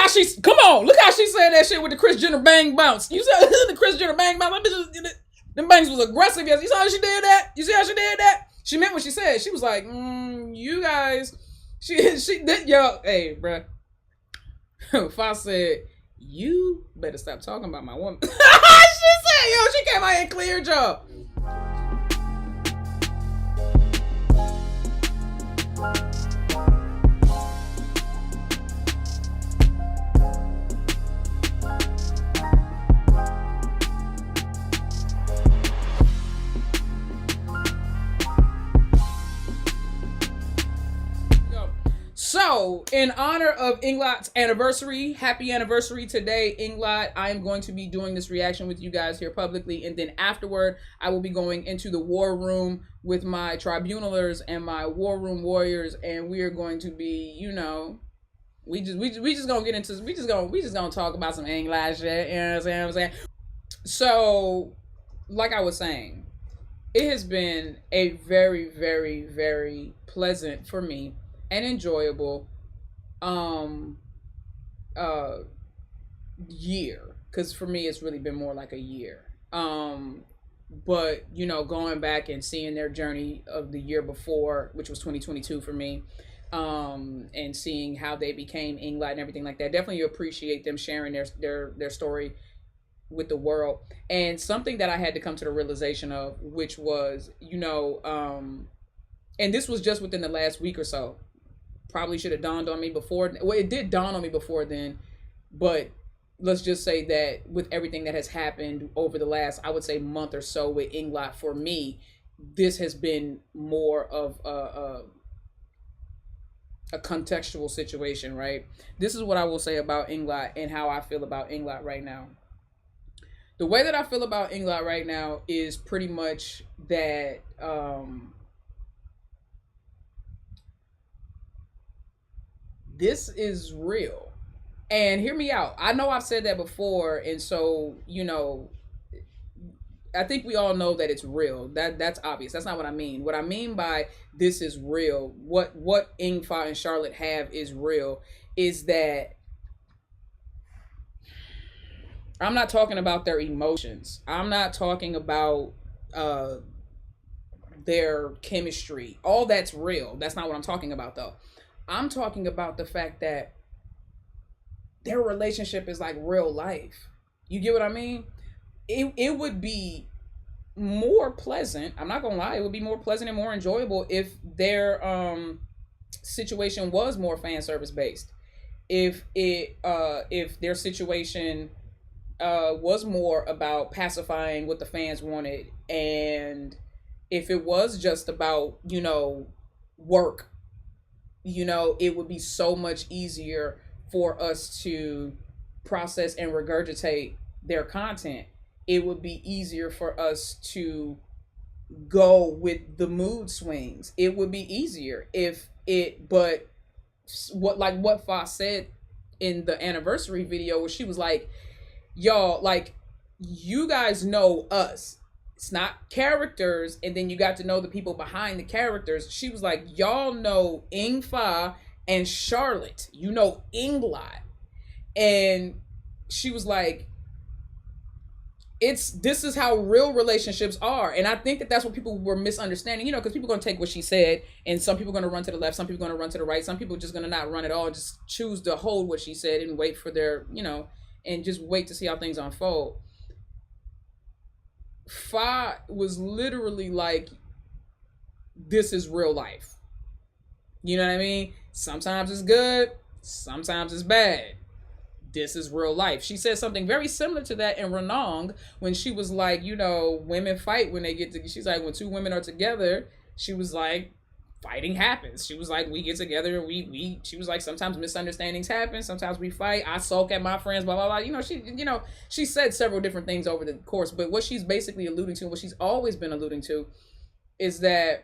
how come on, look how she said that shit with the Kris Jenner bang bounce. You said the Kris Jenner bang bounce. Them bangs was aggressive. You saw how she did that? You see how she did that? She meant what she said. She was like, you guys, she did, yo, hey, bruh. If I said, you better stop talking about my woman. She said, yo, she came out and cleared y'all. So, in honor of Englot's anniversary, happy anniversary today, Englot. I am going to be doing this reaction with you guys here publicly, and then afterward, I will be going into the war room with my tribunalers and my war room warriors, and we are going to be, you know, we just gonna get into, we just gonna talk about some English shit. You know what I'm saying? So, like I was saying, it has been a very, very, very pleasant for me and enjoyable year, because for me it's really been more like a year, but you know, going back and seeing their journey of the year before, which was 2022 for me, and seeing how they became Englot and everything like that, definitely appreciate them sharing their story with the world. And something that I had to come to the realization of, which was, you know, and this was just within the last week or so, probably should have dawned on me before. Well, it did dawn on me before then, but let's just say that with everything that has happened over the last, I would say, month or so with Englot, for me, this has been more of a contextual situation, right? This is what I will say about Englot and how I feel about Englot right now. The way that I feel about Englot right now is pretty much that this is real. And hear me out. I know I've said that before, and so, you know, I think we all know that it's real. That's obvious. That's not what I mean. What I mean by this is real, what Ingfa and Charlotte have is real, is that I'm not talking about their emotions. I'm not talking about their chemistry. All that's real. That's not what I'm talking about, though. I'm talking about the fact that their relationship is like real life. You get what I mean? It would be more pleasant, I'm not gonna lie, it would be more pleasant and more enjoyable if their situation was more fan service based. If their situation was more about pacifying what the fans wanted, and if it was just about, you know, work, you know, it would be so much easier for us to process and regurgitate their content. It would be easier for us to go with the mood swings. It would be easier if it, but what Fa said in the anniversary video, where she was like, y'all, like, you guys know us. It's not characters, and then you got to know the people behind the characters. She was like, y'all know Ingfa and Charlotte. You know Englot. And she was like, this is how real relationships are. And I think that that's what people were misunderstanding, you know, because people are going to take what she said, and some people are going to run to the left, some people are going to run to the right, some people are just going to not run at all and just choose to hold what she said and wait for their, you know, and just wait to see how things unfold. Fa was literally like, this is real life. You know what I mean? Sometimes it's good, sometimes it's bad. This is real life. She said something very similar to that in Renong, when she was like, you know, women fight when they get to, she's like, when two women are together, she was like, fighting happens. She was like, we get together and she was like, sometimes misunderstandings happen, sometimes we fight, I sulk at my friends, blah blah blah. You know, she said several different things over the course, but what she's basically alluding to, what she's always been alluding to, is that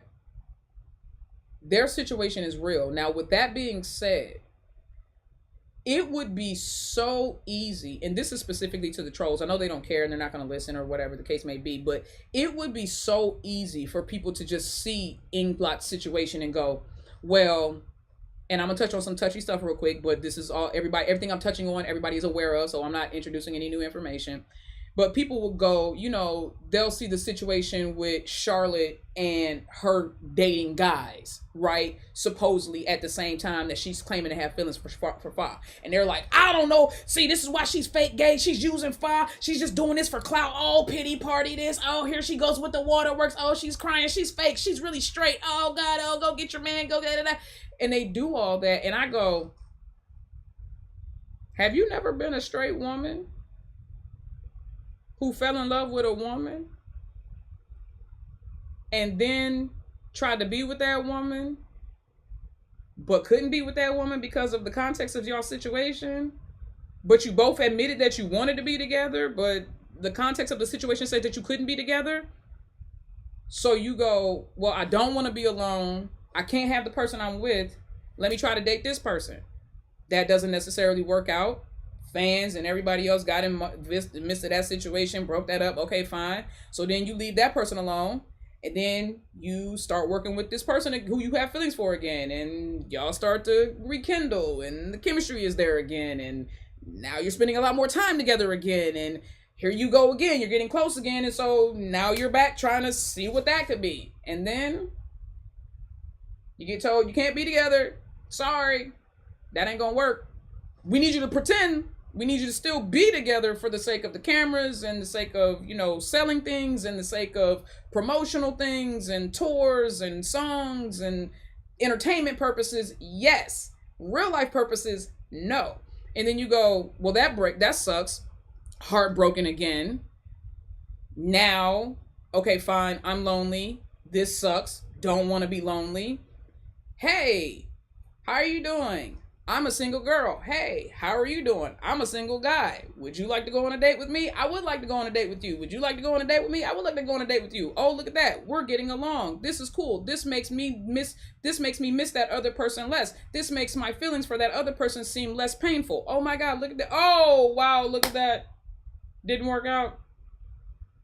their situation is real. Now, with that being said, it would be so easy, and this is specifically to the trolls, I know they don't care and they're not going to listen or whatever the case may be, but it would be so easy for people to just see Englot's situation and go, well, And I'm gonna touch on some touchy stuff real quick, but this is all everybody, everything I'm touching on, everybody is aware of, so I'm not introducing any new information. But people will go, they'll see the situation with Charlotte and her dating guys, right? Supposedly at the same time that she's claiming to have feelings for Fa. And they're like, I don't know. See, this is why she's fake gay. She's using Fa. She's just doing this for clout. Oh, pity party this. Oh, here she goes with the waterworks. Oh, she's crying. She's fake. She's really straight. Oh, God. Oh, go get your man. Go get it. And they do all that. And I go, have you never been a straight woman who fell in love with a woman and then tried to be with that woman but couldn't be with that woman because of the context of y'all situation, but you both admitted that you wanted to be together, but the context of the situation said that you couldn't be together? So you go, well, I don't want to be alone. I can't have the person I'm with. Let me try to date this person. That doesn't necessarily work out. Fans and everybody else got in midst of that situation, broke that up. Okay, fine. So then you leave that person alone, and then you start working with this person who you have feelings for again, and y'all start to rekindle, and the chemistry is there again, and now you're spending a lot more time together again, and here you go again. You're getting close again, and so now you're back trying to see what that could be, and then you get told you can't be together. Sorry, that ain't gonna work. We need you to pretend. We need you to still be together for the sake of the cameras and the sake of, selling things and the sake of promotional things and tours and songs and entertainment purposes. Yes. Real life purposes, no. And then you go, well, that sucks. Heartbroken again. Now, okay, fine. I'm lonely. This sucks. Don't want to be lonely. Hey, how are you doing? I'm a single girl. Hey, how are you doing? I'm a single guy. Would you like to go on a date with me? I would like to go on a date with you. Would you like to go on a date with me? I would like to go on a date with you. Oh, look at that. We're getting along. This is cool. This makes me miss that other person less. This makes my feelings for that other person seem less painful. Oh my God, look at that. Oh, wow, look at that. Didn't work out.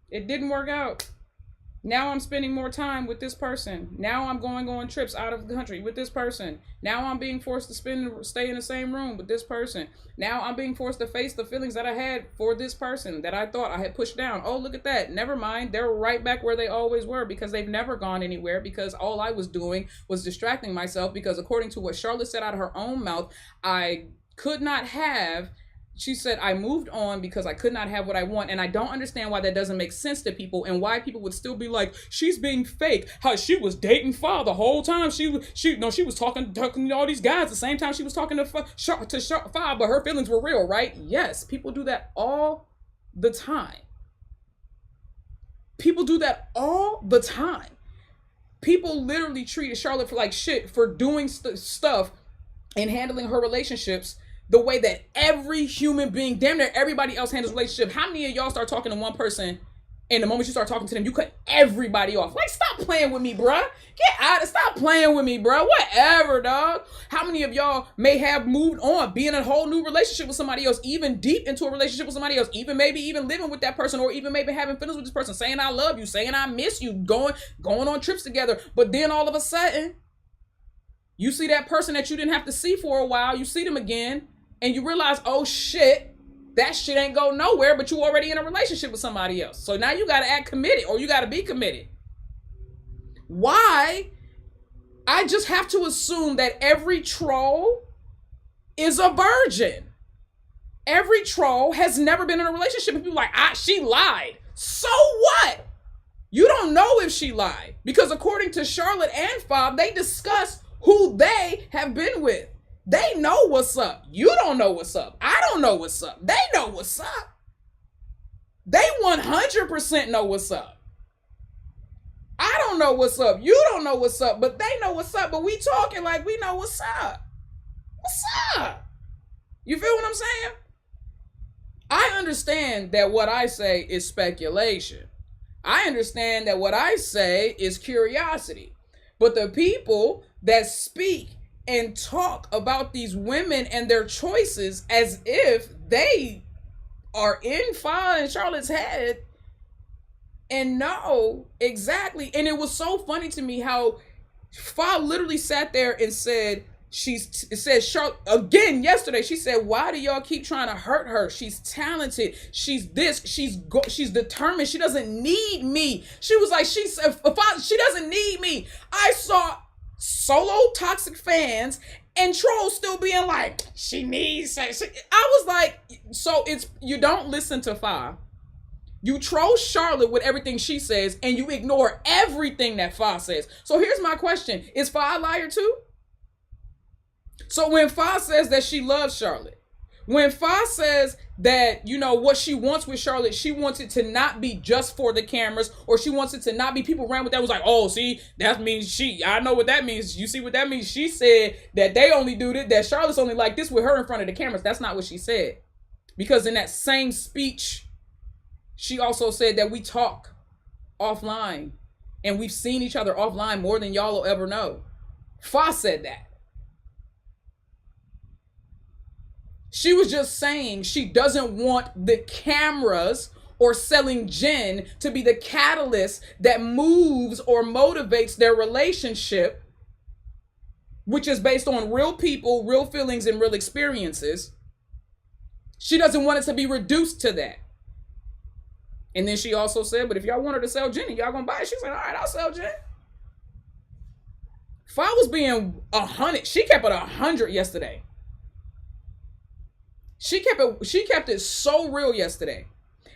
It didn't work out. Now I'm spending more time with this person. Now I'm going on trips out of the country with this person. Now I'm being forced to stay in the same room with this person. Now I'm being forced to face the feelings that I had for this person that I thought I had pushed down. Oh, look at that. Never mind. They're right back where they always were because they've never gone anywhere, because all I was doing was distracting myself, because according to what Charlotte said out of her own mouth, I could not have. She said, I moved on because I could not have what I want. And I don't understand why that doesn't make sense to people, and why people would still be like, she's being fake. How she was dating Fa the whole time. She was talking to all these guys the same time she was talking to Fa, but her feelings were real, right? Yes, people do that all the time. People do that all the time. People literally treated Charlotte for like shit for doing stuff and handling her relationships the way that every human being, damn near everybody else, handles relationship. How many of y'all start talking to one person, and the moment you start talking to them, you cut everybody off? Like, stop playing with me, bruh. Get out of, stop playing with me, bruh. Whatever, dog. How many of y'all may have moved on, be in a whole new relationship with somebody else, even deep into a relationship with somebody else, even maybe even living with that person, or even maybe having feelings with this person, saying I love you, saying I miss you, going on trips together. But then all of a sudden, you see that person that you didn't have to see for a while, you see them again, and you realize, oh shit, that shit ain't go nowhere, but you already in a relationship with somebody else. So now you got to act committed, or you got to be committed. Why? I just have to assume that every troll is a virgin. Every troll has never been in a relationship. And people are like, she lied. So what? You don't know if she lied, because according to Charlotte and Fa, they discuss who they have been with. They know what's up. You don't know what's up. I don't know what's up. They know what's up. They 100% know what's up. I don't know what's up. You don't know what's up, but they know what's up. But we talking like we know what's up. What's up? You feel what I'm saying? I understand that what I say is speculation. I understand that what I say is curiosity. But the people that speak and talk about these women and their choices as if they are in Fa and Charlotte's head and know exactly. And it was so funny to me how Fa literally sat there and said, It says Charlotte again yesterday. She said, "Why do y'all keep trying to hurt her? She's talented. She's this. She's determined. She doesn't need me." She was like, she said, she doesn't need me. I saw solo toxic fans and trolls still being like, she needs. I was like, so it's, you don't listen to Fa. You troll Charlotte with everything she says, and you ignore everything that Fa says. So here's my question: is Fa a liar too? So when Fa says that she loves Charlotte, when Fa says that, you know, what she wants with Charlotte, she wants it to not be just for the cameras, or she wants it to not be people around with that was like, oh, see, that means I know what that means. You see what that means? She said that they only do that Charlotte's only like this with her in front of the cameras. That's not what she said. Because in that same speech, she also said that we talk offline and we've seen each other offline more than y'all will ever know. Fa said that. She was just saying she doesn't want the cameras or selling gin to be the catalyst that moves or motivates their relationship, which is based on real people, real feelings, and real experiences. She doesn't want it to be reduced to that. And then she also said, but if y'all want her to sell gin, y'all gonna buy it? She said, all right, I'll sell gin. Fa was being 100. She kept it 100 yesterday. She kept it so real yesterday.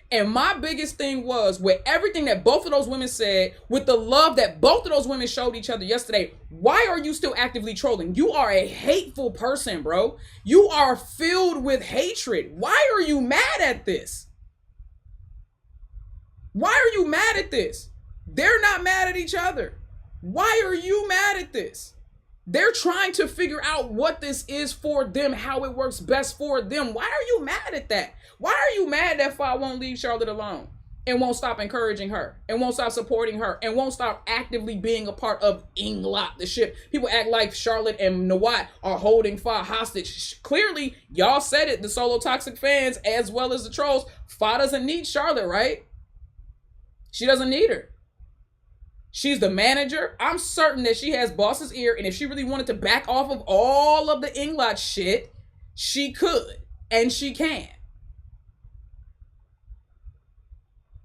And my biggest thing was, with everything that both of those women said, with the love that both of those women showed each other yesterday, why are you still actively trolling? You are a hateful person, bro. You are filled with hatred. Why are you mad at this? Why are you mad at this? They're not mad at each other. Why are you mad at this? They're trying to figure out what this is for them, how it works best for them. Why are you mad at that? Why are you mad that Fa won't leave Charlotte alone and won't stop encouraging her and won't stop supporting her and won't stop actively being a part of Englot, the ship? People act like Charlotte and Nawat are holding Fa hostage. Clearly, y'all said it, the solo toxic fans as well as the trolls. Fa doesn't need Charlotte, right? She doesn't need her. She's the manager. I'm certain that she has boss's ear, and if she really wanted to back off of all of the Englot shit, she could, and she can.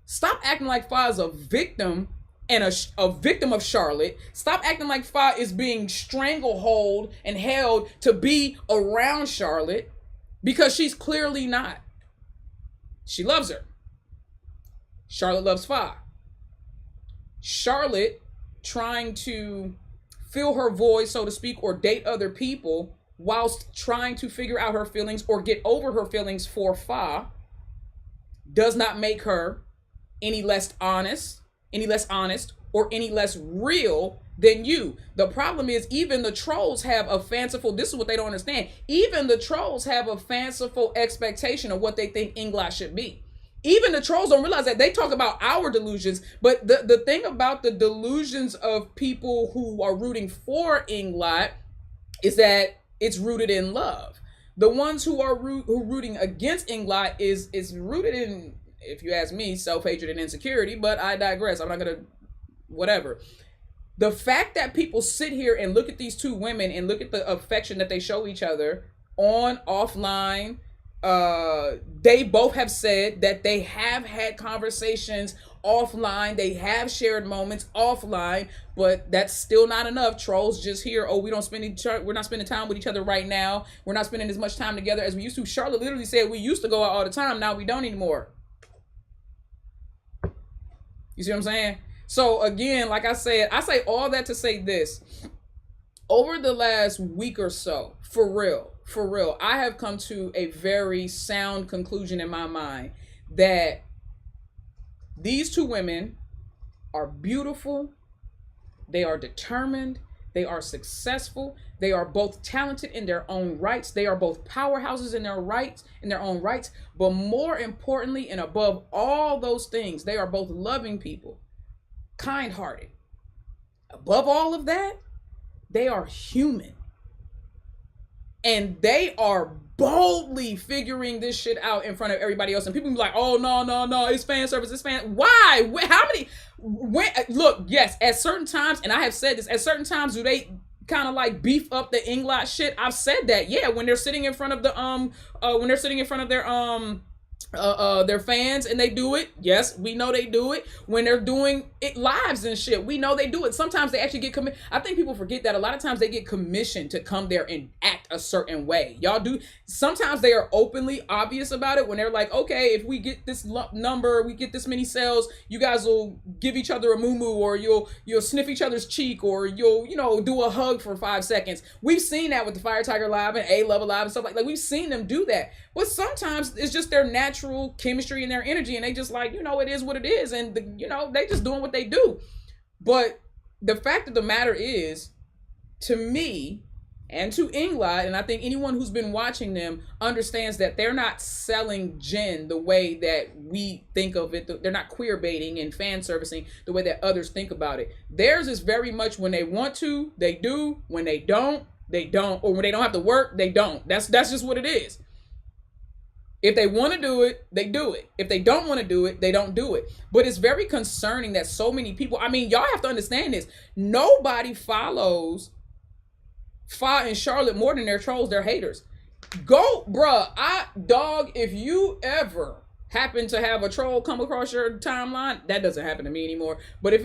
Stop acting like Fa is a victim and a victim of Charlotte. Stop acting like Fa is being stranglehold and held to be around Charlotte, because she's clearly not. She loves her. Charlotte loves Fa. Charlotte trying to fill her void, so to speak, or date other people whilst trying to figure out her feelings or get over her feelings for Fa does not make her any less honest, or any less real than you. The problem is, even the trolls have a fanciful, this is what they don't understand, even the trolls have a fanciful expectation of what they think Englot should be. Even the trolls don't realize that. They talk about our delusions, but the thing about the delusions of people who are rooting for Englot is that it's rooted in love. The ones who are rooting against Englot is rooted in, if you ask me, self-hatred and insecurity, but I digress. I'm not gonna, whatever. The fact that people sit here and look at these two women and look at the affection that they show each other on, offline, they both have said that they have had conversations offline, they have shared moments offline, but that's still not enough. Trolls just hear, oh, we're not spending time with each other right now, we're not spending as much time together as we used to. Charlotte literally said we used to go out all the time, now we don't anymore. You see what I'm saying? So again, like I said, I say all that to say this: over the last week or so, for real, I have come to a very sound conclusion in my mind that these two women are beautiful, they are determined, they are successful, they are both talented in their own rights, they are both powerhouses in their own rights, but more importantly and above all those things, they are both loving people, kind-hearted. Above all of that, they are human. And they are boldly figuring this shit out in front of everybody else. And people be like, oh, no, it's fan service, it's fan. Why? How many? Look, yes, at certain times, and I have said this, at certain times do they kind of like beef up the Englot shit. I've said that. Yeah, when they're sitting in front of the when they're sitting in front of their fans and they do it. Yes, we know they do it. When they're doing it lives and shit, we know they do it. Sometimes they actually get I think people forget that a lot of times they get commissioned to come there and act a certain way. Y'all do. Sometimes they are openly obvious about it when they're like, okay, if we get this number, we get this many sales, you guys will give each other a moo-moo, or you'll sniff each other's cheek, or you'll, you know, do a hug for 5 seconds. We've seen that with the Fire Tiger Live and A-Level Live and stuff like we've seen them do that. But sometimes it's just their natural chemistry and their energy, and they just like, you know, it is what it is, and you know, they just doing what they do. But the fact of the matter is, to me and to Englot, and I think anyone who's been watching them understands that they're not selling Jen the way that we think of it. They're not queer baiting and fan servicing the way that others think about it. Theirs is very much when they want to, they do. When they don't, they don't. Or when they don't have to work, they don't. That's just what it is. If they want to do it, they do it. If they don't want to do it, they don't do it. But it's very concerning that so many people, I mean, y'all have to understand this. Nobody follows Fa and Charlotte more than their trolls, their haters. Go, bruh. Dog, if you ever happen to have a troll come across your timeline, that doesn't happen to me anymore. But if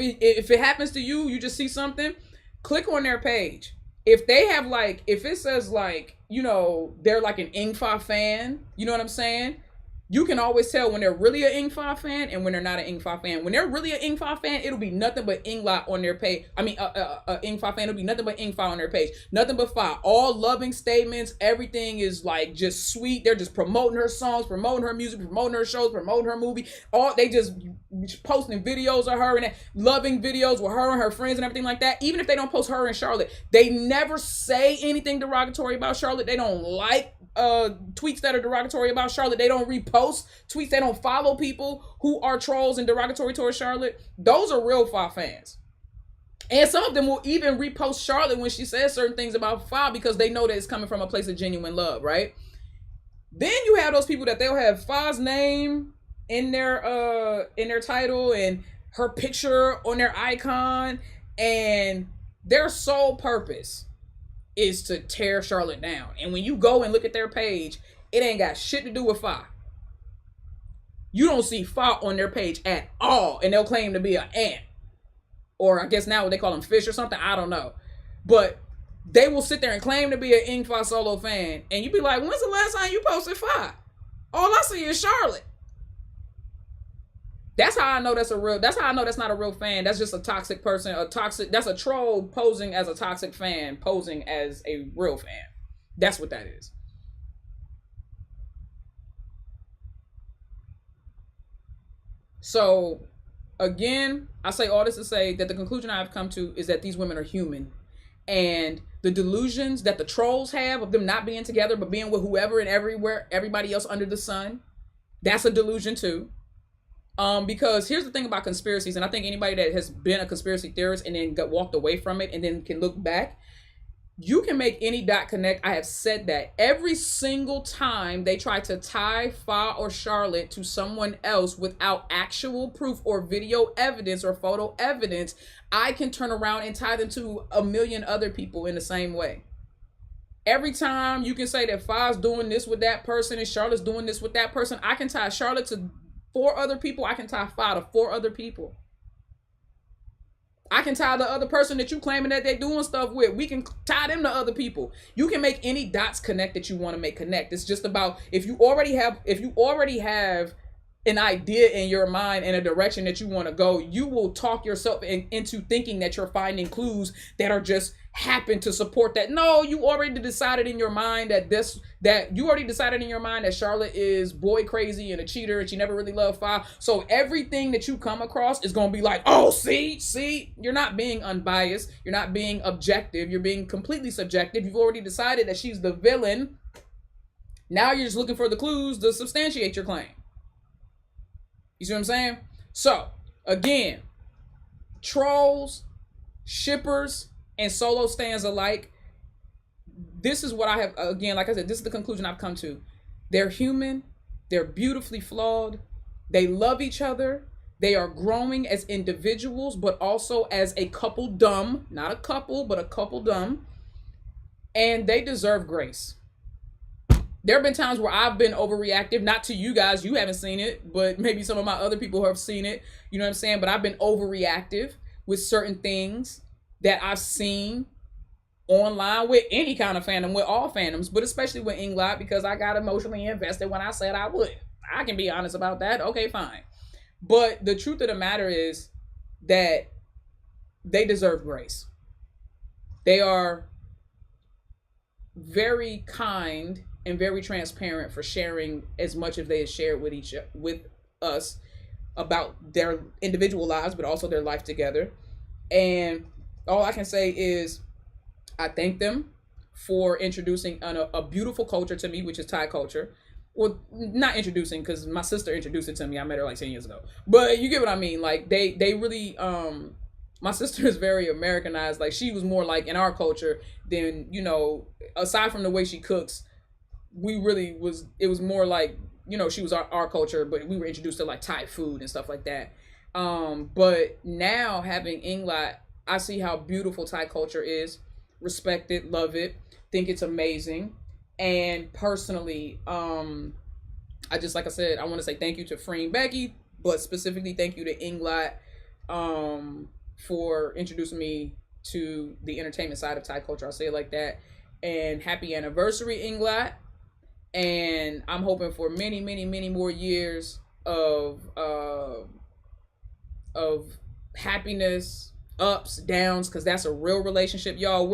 it happens to you, you just see something, click on their page. If they have like, if it says like, you know, they're like an Ingfa fan, you know what I'm saying? You can always tell when they're really an Ingfa fan and when they're not an Ingfa fan. When they're really an Ingfa fan, it'll be nothing but Englot on their page. I mean, Ingfa fan, it'll be nothing but Ingfa on their page. Nothing but Fa. All loving statements. Everything is like just sweet. They're just promoting her songs, promoting her music, promoting her shows, promoting her movie. They just posting videos of her and loving videos with her and her friends and everything like that. Even if they don't post her and Charlotte, they never say anything derogatory about Charlotte. They don't like tweets that are derogatory about Charlotte. They don't repost tweets. They don't follow people who are trolls and derogatory towards Charlotte. Those are real Fa fans. And some of them will even repost Charlotte when she says certain things about Fa because they know that it's coming from a place of genuine love, right? Then you have those people that they'll have Fa's name in their title and her picture on their icon, and their sole purpose is to tear Charlotte down. And when you go and look at their page, it ain't got shit to do with Fa. You don't see Fa on their page at all, and they'll claim to be an ant, or I guess now they call them fish or something. I don't know, but they will sit there and claim to be an Ingfa solo fan, and you be like, when's the last time you posted Fa? All I see is Charlotte. That's how I know that's how I know that's not a real fan. That's just a toxic person, that's a troll posing as a toxic fan, posing as a real fan. That's what that is. So, again, I say all this to say that the conclusion I've come to is that these women are human. And the delusions that the trolls have of them not being together, but being with whoever and everywhere, everybody else under the sun, that's a delusion too. Because here's the thing about conspiracies, and I think anybody that has been a conspiracy theorist and then got walked away from it and then can look back, you can make any dot connect. I have said that every single time they try to tie Fa or Charlotte to someone else without actual proof or video evidence or photo evidence, I can turn around and tie them to a million other people in the same way. Every time you can say that Fa's doing this with that person and Charlotte's doing this with that person, I can tie Charlotte to 4 other people. I can tie Fa to 4 other people. I can tie the other person that you claiming that they're doing stuff with. We can tie them to other people. You can make any dots connect that you want to make connect. It's just about if you already have an idea in your mind and a direction that you want to go, you will talk yourself into thinking that you're finding clues that are just happen to support that. No, you already decided in your mind that Charlotte is boy crazy and a cheater and she never really loved Fa. So everything that you come across is going to be like, oh, see, you're not being unbiased. You're not being objective. You're being completely subjective. You've already decided that she's the villain. Now you're just looking for the clues to substantiate your claim. You see what I'm saying? So, again, trolls, shippers, and solo stands alike, this is what I have, again, like I said, this is the conclusion I've come to. They're human. They're beautifully flawed. They love each other. They are growing as individuals, but also as a couple dumb, not a couple, but a couple dumb. and they deserve grace. There have been times where I've been overreactive, not to you guys, you haven't seen it, but maybe some of my other people have seen it. You know what I'm saying? But I've been overreactive with certain things that I've seen online with any kind of fandom, with all fandoms, but especially with Englot, because I got emotionally invested when I said I would. I can be honest about that. Okay, fine. But the truth of the matter is that they deserve grace. They are very kind and very transparent for sharing as much as they have shared with us about their individual lives, but also their life together. And all I can say is I thank them for introducing a beautiful culture to me, which is Thai culture. Well, not introducing, because my sister introduced it to me. I met her like 10 years ago. But you get what I mean. Like, they really, my sister is very Americanized. Like, she was more like in our culture than, you know, aside from the way she cooks, it was more like, you know, she was our culture, but we were introduced to like Thai food and stuff like that. But now having Englot, I see how beautiful Thai culture is. Respect it, love it, think it's amazing. And personally, I just, like I said, I want to say thank you to Free and Becky, but specifically thank you to Englot for introducing me to the entertainment side of Thai culture. I'll say it like that. And happy anniversary, Englot. And I'm hoping for many, many, many more years of happiness, ups, downs, because that's a real relationship, y'all.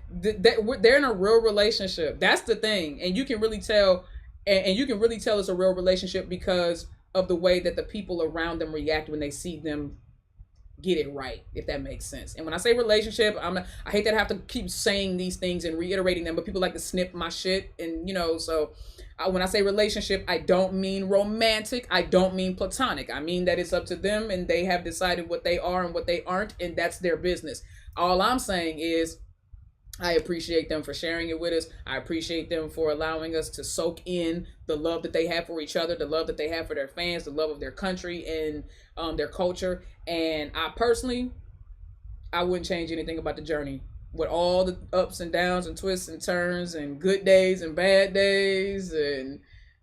They're in a real relationship. That's the thing, and you can really tell, and you can really tell it's a real relationship because of the way that the people around them react when they see them get it right, if that makes sense. And when I say relationship, I hate that I have to keep saying these things and reiterating them, but people like to snip my shit, and you know, so when I say relationship, I don't mean romantic, I don't mean platonic. I mean that it's up to them and they have decided what they are and what they aren't, and that's their business. All I'm saying is I appreciate them for sharing it with us. I appreciate them for allowing us to soak in the love that they have for each other, the love that they have for their fans, the love of their country and their culture. And I personally, I wouldn't change anything about the journey. With all the ups and downs and twists and turns and good days and bad days and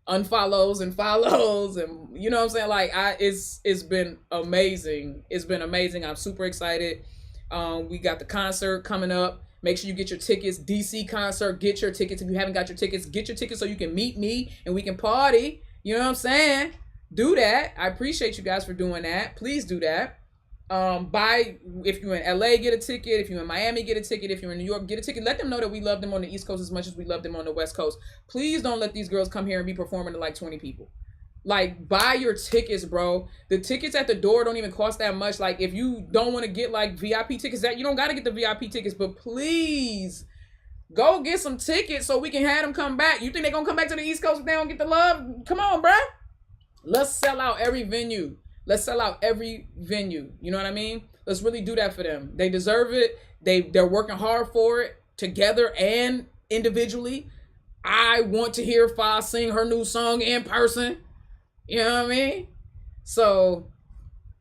unfollows and follows, and you know what I'm saying? Like, it's been amazing. It's been amazing. I'm super excited. We got the concert coming up. Make sure you get your tickets. DC concert, get your tickets. If you haven't got your tickets, get your tickets so you can meet me and we can party. You know what I'm saying? Do that. I appreciate you guys for doing that. Please do that. If you're in LA, get a ticket. If you're in Miami, get a ticket. If you're in New York, get a ticket. Let them know that we love them on the East Coast as much as we love them on the West Coast. Please don't let these girls come here and be performing to like 20 people. Like, buy your tickets, bro. The tickets at the door don't even cost that much. Like, if you don't want to get like VIP tickets, that you don't got to get the VIP tickets, but please go get some tickets so we can have them come back. You think they're going to come back to the East Coast if they don't get the love? Come on, bro. Let's sell out every venue. Let's sell out every venue. You know what I mean? Let's really do that for them. They deserve it. They're working hard for it together and individually. I want to hear Fa sing her new song in person. You know what I mean? So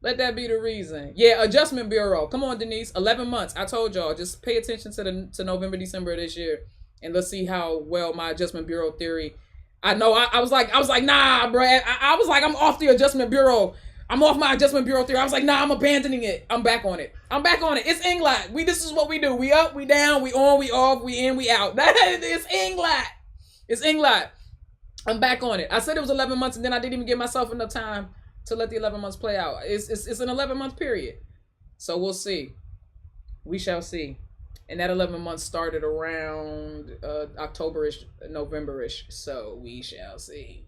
let that be the reason. Yeah, Adjustment Bureau. Come on, Denise. 11 months. I told y'all, just pay attention to November, December of this year, and let's see how well my Adjustment Bureau theory. I know. I was like, nah, Brad. I was like, I'm off the Adjustment Bureau. I'm off my Adjustment Bureau theory. I was like, nah, I'm abandoning it. I'm back on it. It's Englot. This is what we do. We up, we down, we on, we off, we in, we out. It's Englot. It's Englot. I'm back on it. I said it was 11 months, and then I didn't even give myself enough time to let the 11 months play out. It's an 11-month period. So we'll see. We shall see. And that 11 months started around October-ish, November-ish. So we shall see.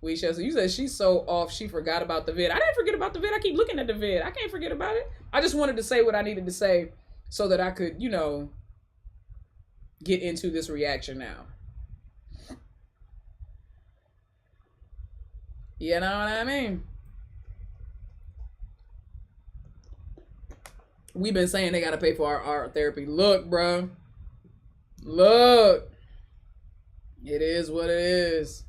We shall see. You said she's so off, she forgot about the vid. I didn't forget about the vid. I keep looking at the vid. I can't forget about it. I just wanted to say what I needed to say so that I could, you know, get into this reaction now. You know what I mean? We've been saying they gotta pay for our art therapy. Look, bro. Look. It is what it is.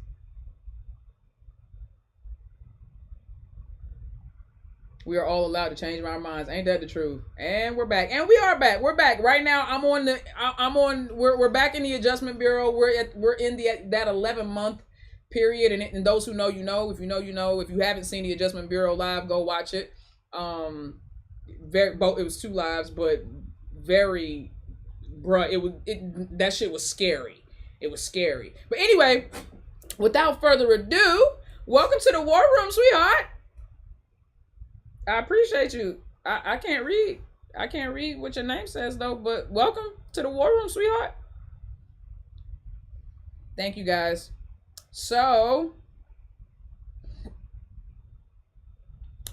We are all allowed to change our minds. Ain't that the truth? And we're back. And we are back. We're back. Right now, we're back in the Adjustment Bureau. We're in that 11-month period. And those who know, you know. If you know, you know. If you haven't seen the Adjustment Bureau live, go watch it. It was 2 lives, but very, that shit was scary. It was scary. But anyway, without further ado, welcome to the War Room, sweetheart. I appreciate you. I can't read. I can't read what your name says though, but welcome to the War Room, sweetheart. Thank you guys. So,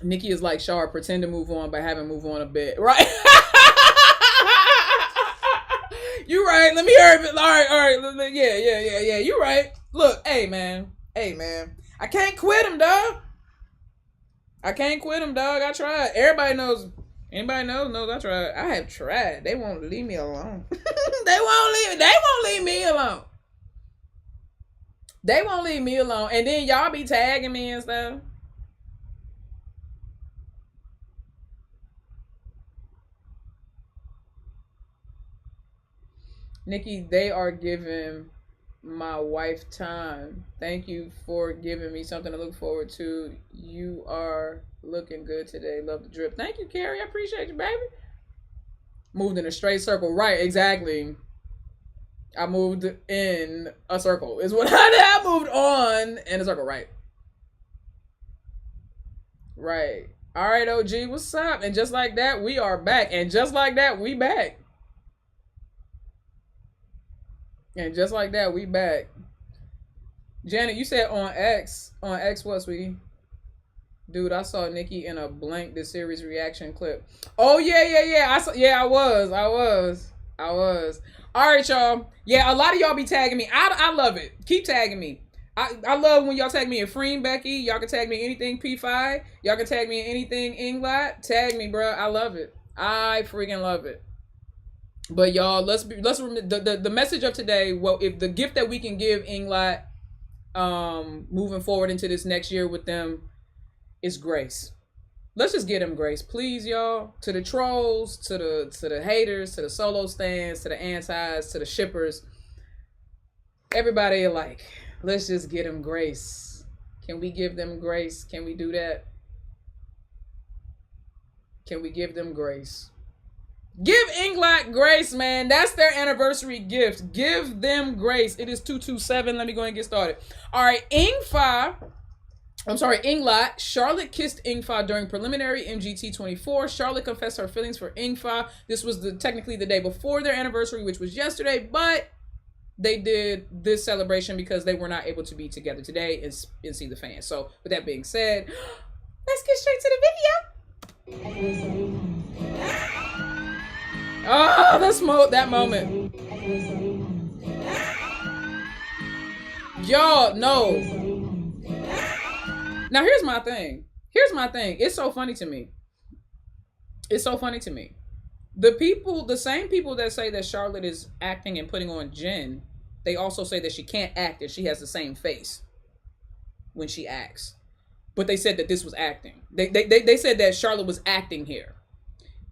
Nikki is like, Shar, pretend to move on, but haven't moved on a bit. Right? You right. Let me hear it. All right. Yeah. You right. Look, hey man. I can't quit him, dog. I tried. Everybody knows. Anybody knows I tried. I have tried. They won't leave me alone. They won't leave me alone. They won't leave me alone. And then y'all be tagging me and stuff. Nikki, they are giving my wife time. Thank you for giving me something to look forward to. You are looking good today. Love the drip. Thank you, Carrie. I appreciate you, baby. Moved in a straight circle. Right, exactly. I moved in a circle. Is what I did. I moved on in a circle. Right. Right. All right, OG, what's up? And just like that, we are back. And just like that, we back. And just like that, we back. Janet, you said on X what, sweetie? Dude, I saw Nikki in a blank the series reaction clip. Oh yeah. I was. All right, y'all. Yeah, a lot of y'all be tagging me. I love it. Keep tagging me. I love when y'all tag me in Freem Becky. Y'all can tag me anything P5. Y'all can tag me in anything Englot. Tag me, bro. I love it. I freaking love it. But y'all, let's remember the message of today. Well, if the gift that we can give Englot, moving forward into this next year with them, is grace. Let's just get them grace, please, y'all. To the trolls, to the haters, to the solo stands, to the antis, to the shippers, everybody alike. Let's just get them grace. Can we give them grace? Can we do that? Can we give them grace? Give Englot grace, man. That's their anniversary gift. Give them grace. It is 227. Let me go ahead and get started. All right, Englot. Charlotte kissed Ingfa during preliminary MGT 24. Charlotte confessed her feelings for Ingfa. This was technically the day before their anniversary, which was yesterday, but they did this celebration because they were not able to be together today and see the fans. So with that being said, let's get straight to the video. Oh, that moment. Y'all, no. Now, here's my thing. It's so funny to me. The same people that say that Charlotte is acting and putting on Jen, they also say that she can't act and she has the same face when she acts. But they said that this was acting. They said that Charlotte was acting here.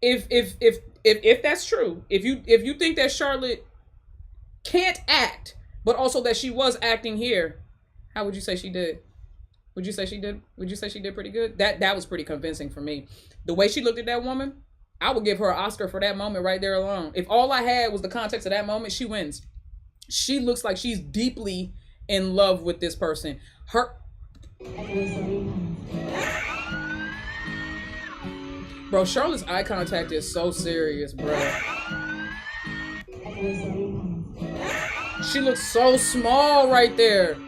If that's true, if you think that Charlotte can't act, but also that she was acting here, how would you say she did? Would you say she did pretty good? That was pretty convincing for me. The way she looked at that woman, I would give her an Oscar for that moment right there alone. If all I had was the context of that moment, she wins. She looks like she's deeply in love with this person. Bro, Charlotte's eye contact is so serious, bro. She looks so small right there.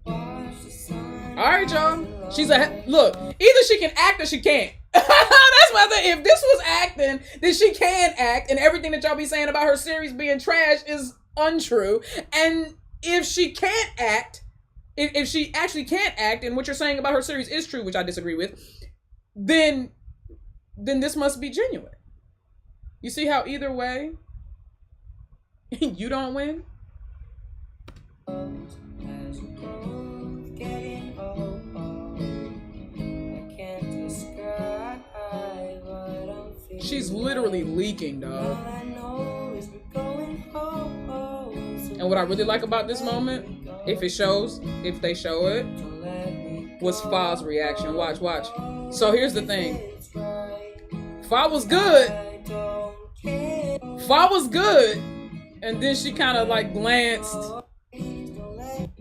All right, y'all. Look, either she can act or she can't. That's my thing. If this was acting, then she can act, and everything that y'all be saying about her series being trash is untrue. And if she can't act, if she actually can't act, and what you're saying about her series is true, which I disagree with, then this must be genuine. You see how either way, you don't win? She's literally leaking, dog. And what I really like about this moment, if they show it, was Fa's reaction. Watch. So here's the thing. Fa was good. And then she kind of like glanced.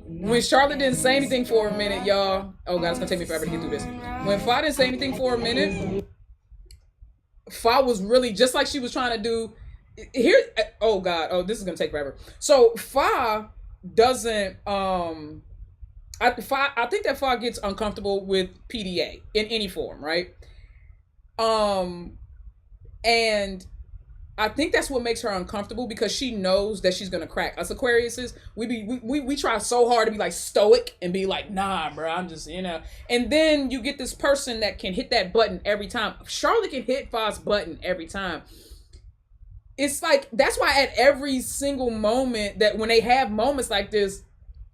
When Charlotte didn't say anything for a minute, y'all. Oh God, it's gonna take me forever to get through this. When Fa didn't say anything for a minute, Fa was really just like she was trying to do. Here, oh God, this is gonna take forever. So Fa doesn't. I think that Fa gets uncomfortable with PDA in any form, right? And I think that's what makes her uncomfortable, because she knows that she's gonna crack. Us Aquariuses, we try so hard to be like stoic and be like, nah, bro, I'm just, And then you get this person that can hit that button every time. Charlotte can hit Fa's button every time. It's like, that's why at every single moment that when they have moments like this,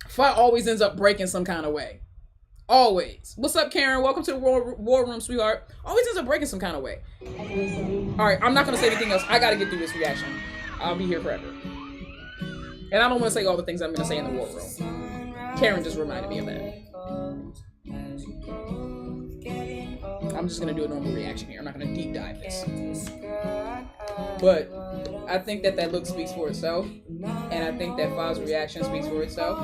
Fa always ends up breaking some kind of way. Always. What's up, Karen? Welcome to the war room, sweetheart. Always ends up breaking some kind of way. All right, I'm not going to say anything else. I got to get through this reaction. I'll be here forever. And I don't want to say all the things I'm going to say in the war room. Karen just reminded me of that. I'm just going to do a normal reaction here. I'm not going to deep dive this. But I think that look speaks for itself. And I think that Fa's reaction speaks for itself.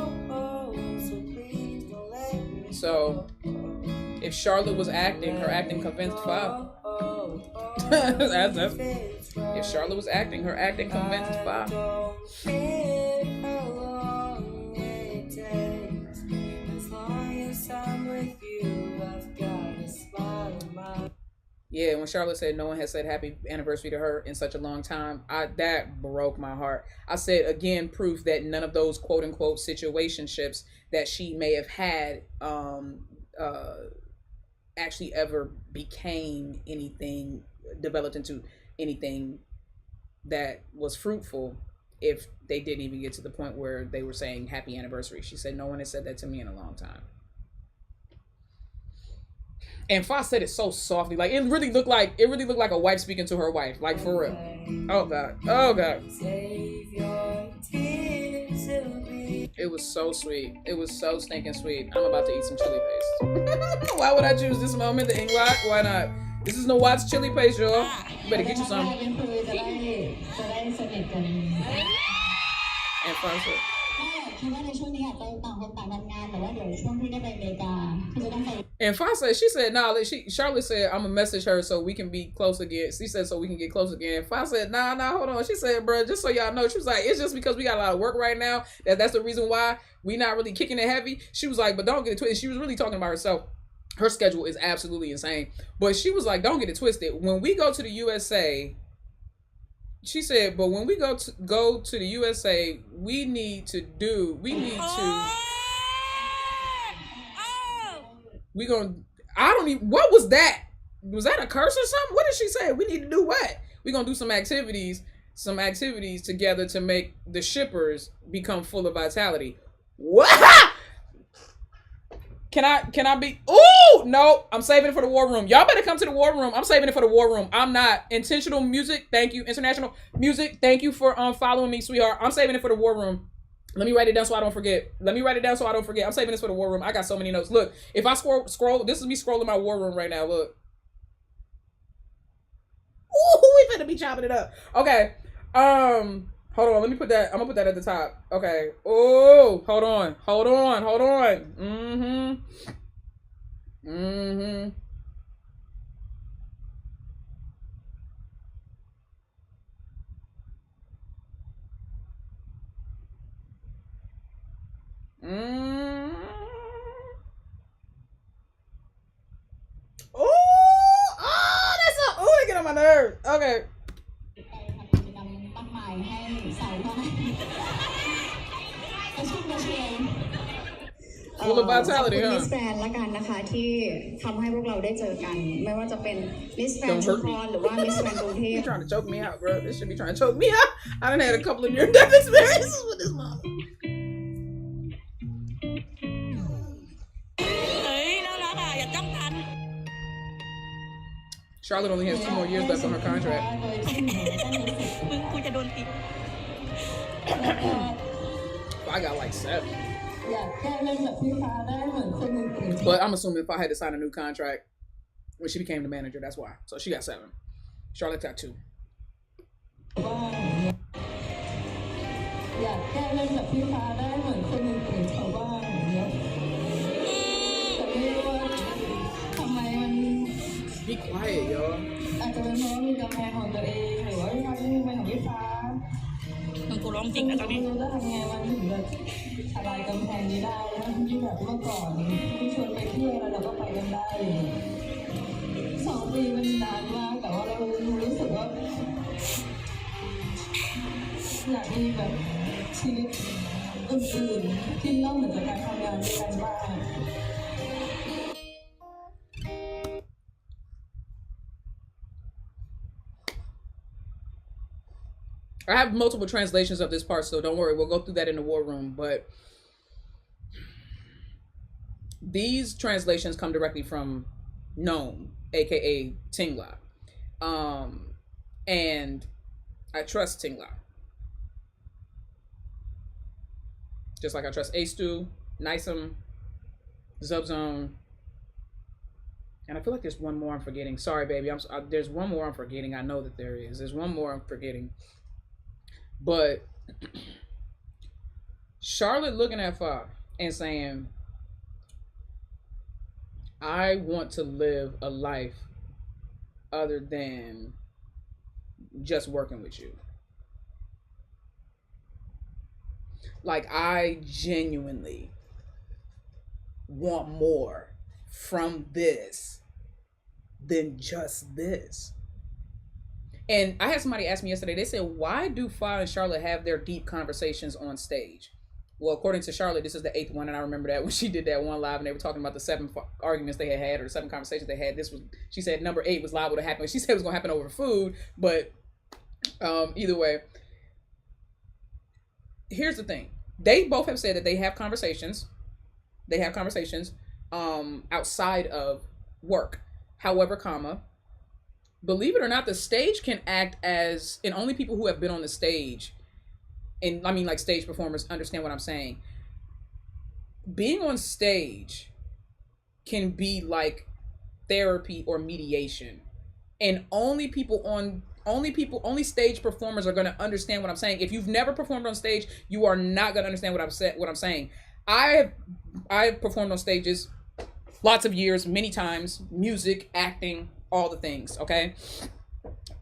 So, if Charlotte was acting, her acting convinced Fa. If Charlotte was acting, her acting convinced Fa. Yeah, when Charlotte said no one has said happy anniversary to her in such a long time, that broke my heart. I said, again, proof that none of those quote unquote situationships that she may have had actually ever became anything, developed into anything that was fruitful, if they didn't even get to the point where they were saying happy anniversary. She said, no one has said that to me in a long time. And Fa said it so softly, like it really looked like a wife speaking to her wife, like for real. Oh God. It was so sweet. It was so stinking sweet. I'm about to eat some chili paste. Why would I choose this moment, the Englot? Why not? This is no Watts chili paste, y'all. You better get you some. And Fa said, she said, nah, Charlotte said, I'm gonna message her so we can be close again. She said, so we can get close again. Fa said, nah, hold on. She said, bro, just so y'all know, she was like, it's just because we got a lot of work right now. That's the reason why we not really kicking it heavy. She was like, but don't get it twisted. She was really talking about herself. Her schedule is absolutely insane. But she was like, don't get it twisted. When we go to the USA, she said, but when we go to the USA, what was that? Was that a curse or something? What did she say? We need to do what? We're going to do some activities together to make the shippers become full of vitality. What? Can I be? Ooh, no, I'm saving it for the war room. Y'all better come to the war room. I'm saving it for the war room. I'm not. Intentional music, thank you. International music, thank you for following me, sweetheart. I'm saving it for the war room. Let me write it down so I don't forget. I'm saving this for the war room. I got so many notes. Look, if I scroll, this is me scrolling my war room right now. Look. Ooh, we finna be chopping it up. Okay. Hold on, let me put that. I'm gonna put that at the top. Okay. Oh, hold on. They get on my nerves. Okay. Full of vitality, huh? Miss Fan ละกันนะคะที่ทำให้พวกเราได้เจอกันไม่ว่าจะเป็น Miss Fan ชุมพรหรือว่า Miss Fan กรุงเทพ Trying to choke me out, bro. This should be trying to choke me out. I done had a couple of near-death experiences with this mom. Charlotte only has 2 more years left on her contract. I got like 7. But I'm assuming if I had to sign a new contract when she became the manager, that's why. So she got 7. Charlotte got 2. Be quiet, y'all. I have multiple translations of this part, so don't worry. We'll go through that in the war room. But these translations come directly from Gnome, aka Englot. And I trust Englot. Just like I trust Astu, Nisum, Zubzone. And I feel like there's one more I'm forgetting. Sorry, baby. There's one more I'm forgetting. I know that there is. There's one more I'm forgetting. But Charlotte looking at Fa and saying, I want to live a life other than just working with you. Like, I genuinely want more from this than just this. And I had somebody ask me yesterday, they said, why do Fa and Charlotte have their deep conversations on stage? Well, according to Charlotte, this is the 8th one, and I remember that when she did that one live, and they were talking about the 7 arguments they had, or 7 conversations they had. She said number 8 was liable to happen. She said it was going to happen over food, but either way, here's the thing. They both have said that they have conversations. They have conversations outside of work. However, believe it or not, the stage can act as, and only people who have been on the stage, and I mean like stage performers understand what I'm saying. Being on stage can be like therapy or mediation. And only stage performers are going to understand what I'm saying. If you've never performed on stage, you are not going to understand what I'm saying. I've performed on stages lots of years, many times, music, acting, all the things, okay?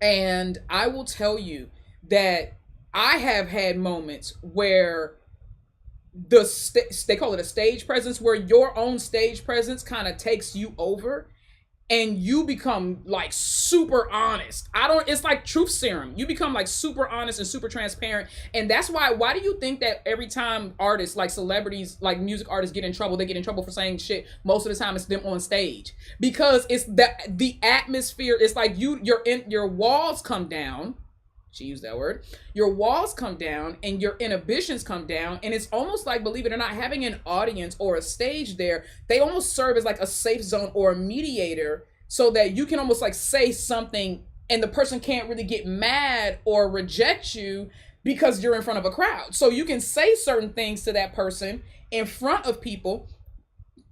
And I will tell you that I have had moments where they call it a stage presence, where your own stage presence kind of takes you over and you become like super honest. It's like truth serum. You become like super honest and super transparent. And that's why do you think that every time artists, like celebrities, like music artists get in trouble, they get in trouble for saying shit? Most of the time it's them on stage, because it's the atmosphere. It's like your walls come down. She used that word. Your walls come down and your inhibitions come down. And it's almost like, believe it or not, having an audience or a stage there, they almost serve as like a safe zone or a mediator, so that you can almost like say something and the person can't really get mad or reject you because you're in front of a crowd. So you can say certain things to that person in front of people,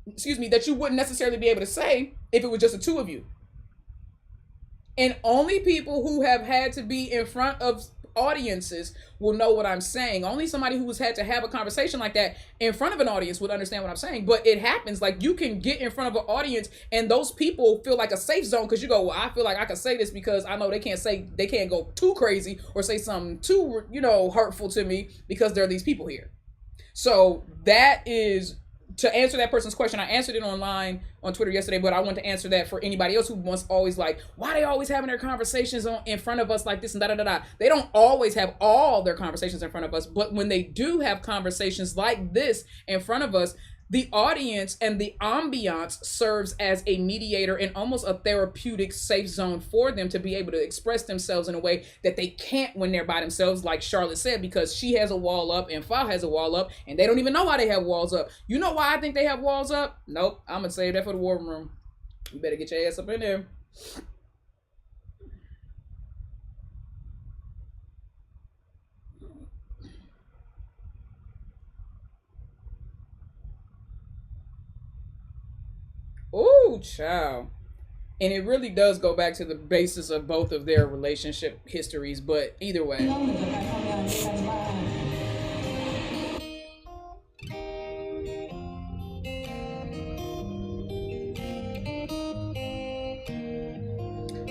that you wouldn't necessarily be able to say if it was just the two of you. And only people who have had to be in front of audiences will know what I'm saying. Only somebody who has had to have a conversation like that in front of an audience would understand what I'm saying. But it happens. Like, you can get in front of an audience and those people feel like a safe zone, because you go, well, I feel like I can say this because I know they can't go too crazy or say something too, hurtful to me, because there are these people here. So that is, to answer that person's question. I answered it online on Twitter yesterday, but I want to answer that for anybody else who wants always like, why they always having their conversations in front of us like this and da-da-da-da. They don't always have all their conversations in front of us, but when they do have conversations like this in front of us, the audience and the ambiance serves as a mediator and almost a therapeutic safe zone for them to be able to express themselves in a way that they can't when they're by themselves, like Charlotte said, because she has a wall up and Fa has a wall up, and they don't even know why they have walls up. You know why I think they have walls up? Nope. I'm going to save that for the war room. You better get your ass up in there. Ooh, child. And it really does go back to the basis of both of their relationship histories, but either way.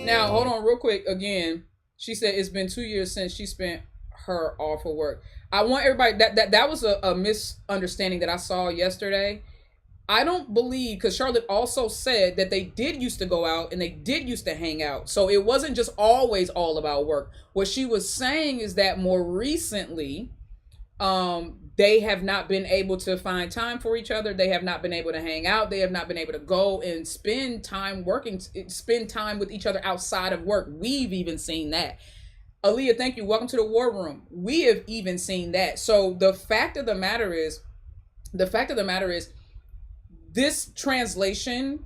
Now, hold on real quick. Again, she said it's been 2 years since she spent her off of work. I want everybody that was a misunderstanding that I saw yesterday. I don't believe, because Charlotte also said that they did used to go out and they did used to hang out. So it wasn't just always all about work. What she was saying is that more recently, they have not been able to find time for each other. They have not been able to hang out. They have not been able to go and spend time with each other outside of work. We've even seen that. Aaliyah, thank you. Welcome to the war room. We have even seen that. So the fact of the matter is, this translation,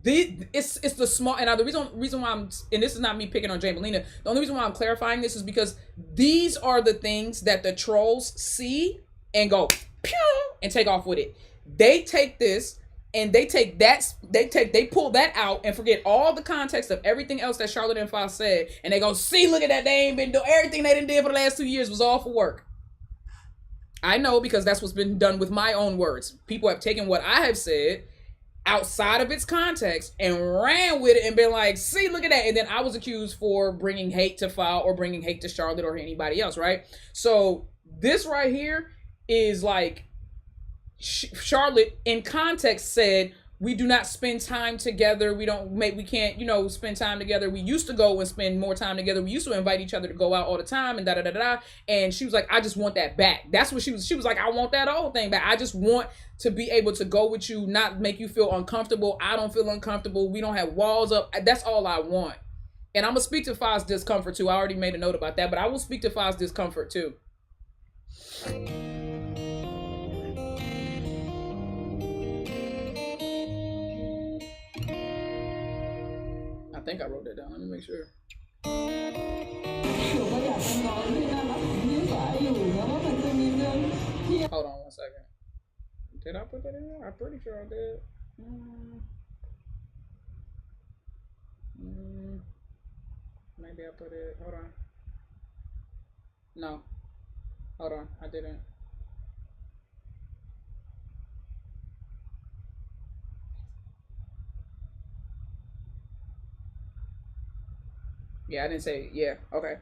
it's the small, and the reason why I'm, and this is not me picking on Jay Molina, the only reason why I'm clarifying this is because these are the things that the trolls see and go pew and take off with it. They take this and they pull that out and forget all the context of everything else that Charlotte and Fox said, and they go, see, look at that, they ain't been doing everything they done did for the last 2 years was all for work. I know, because that's what's been done with my own words. People have taken what I have said outside of its context and ran with it and been like, see, look at that. And then I was accused for bringing hate to File or bringing hate to Charlotte or anybody else, right? So this right here is like, Charlotte in context said, we do not spend time together. We can't, spend time together. We used to go and spend more time together. We used to invite each other to go out all the time and da-da-da-da. And she was like, I just want that back. That's what she was like, I want that whole thing back. I just want to be able to go with you, not make you feel uncomfortable. I don't feel uncomfortable. We don't have walls up. That's all I want. And I'm going to speak to Fi's discomfort too. I already made a note about that, but I will speak to Fi's discomfort too. I think I wrote that down. Let me make sure. Hold on 1 second. Did I put that in there? I'm pretty sure I did. Maybe I put it. Hold on. No. Hold on. I didn't. Yeah, I didn't say, yeah, okay.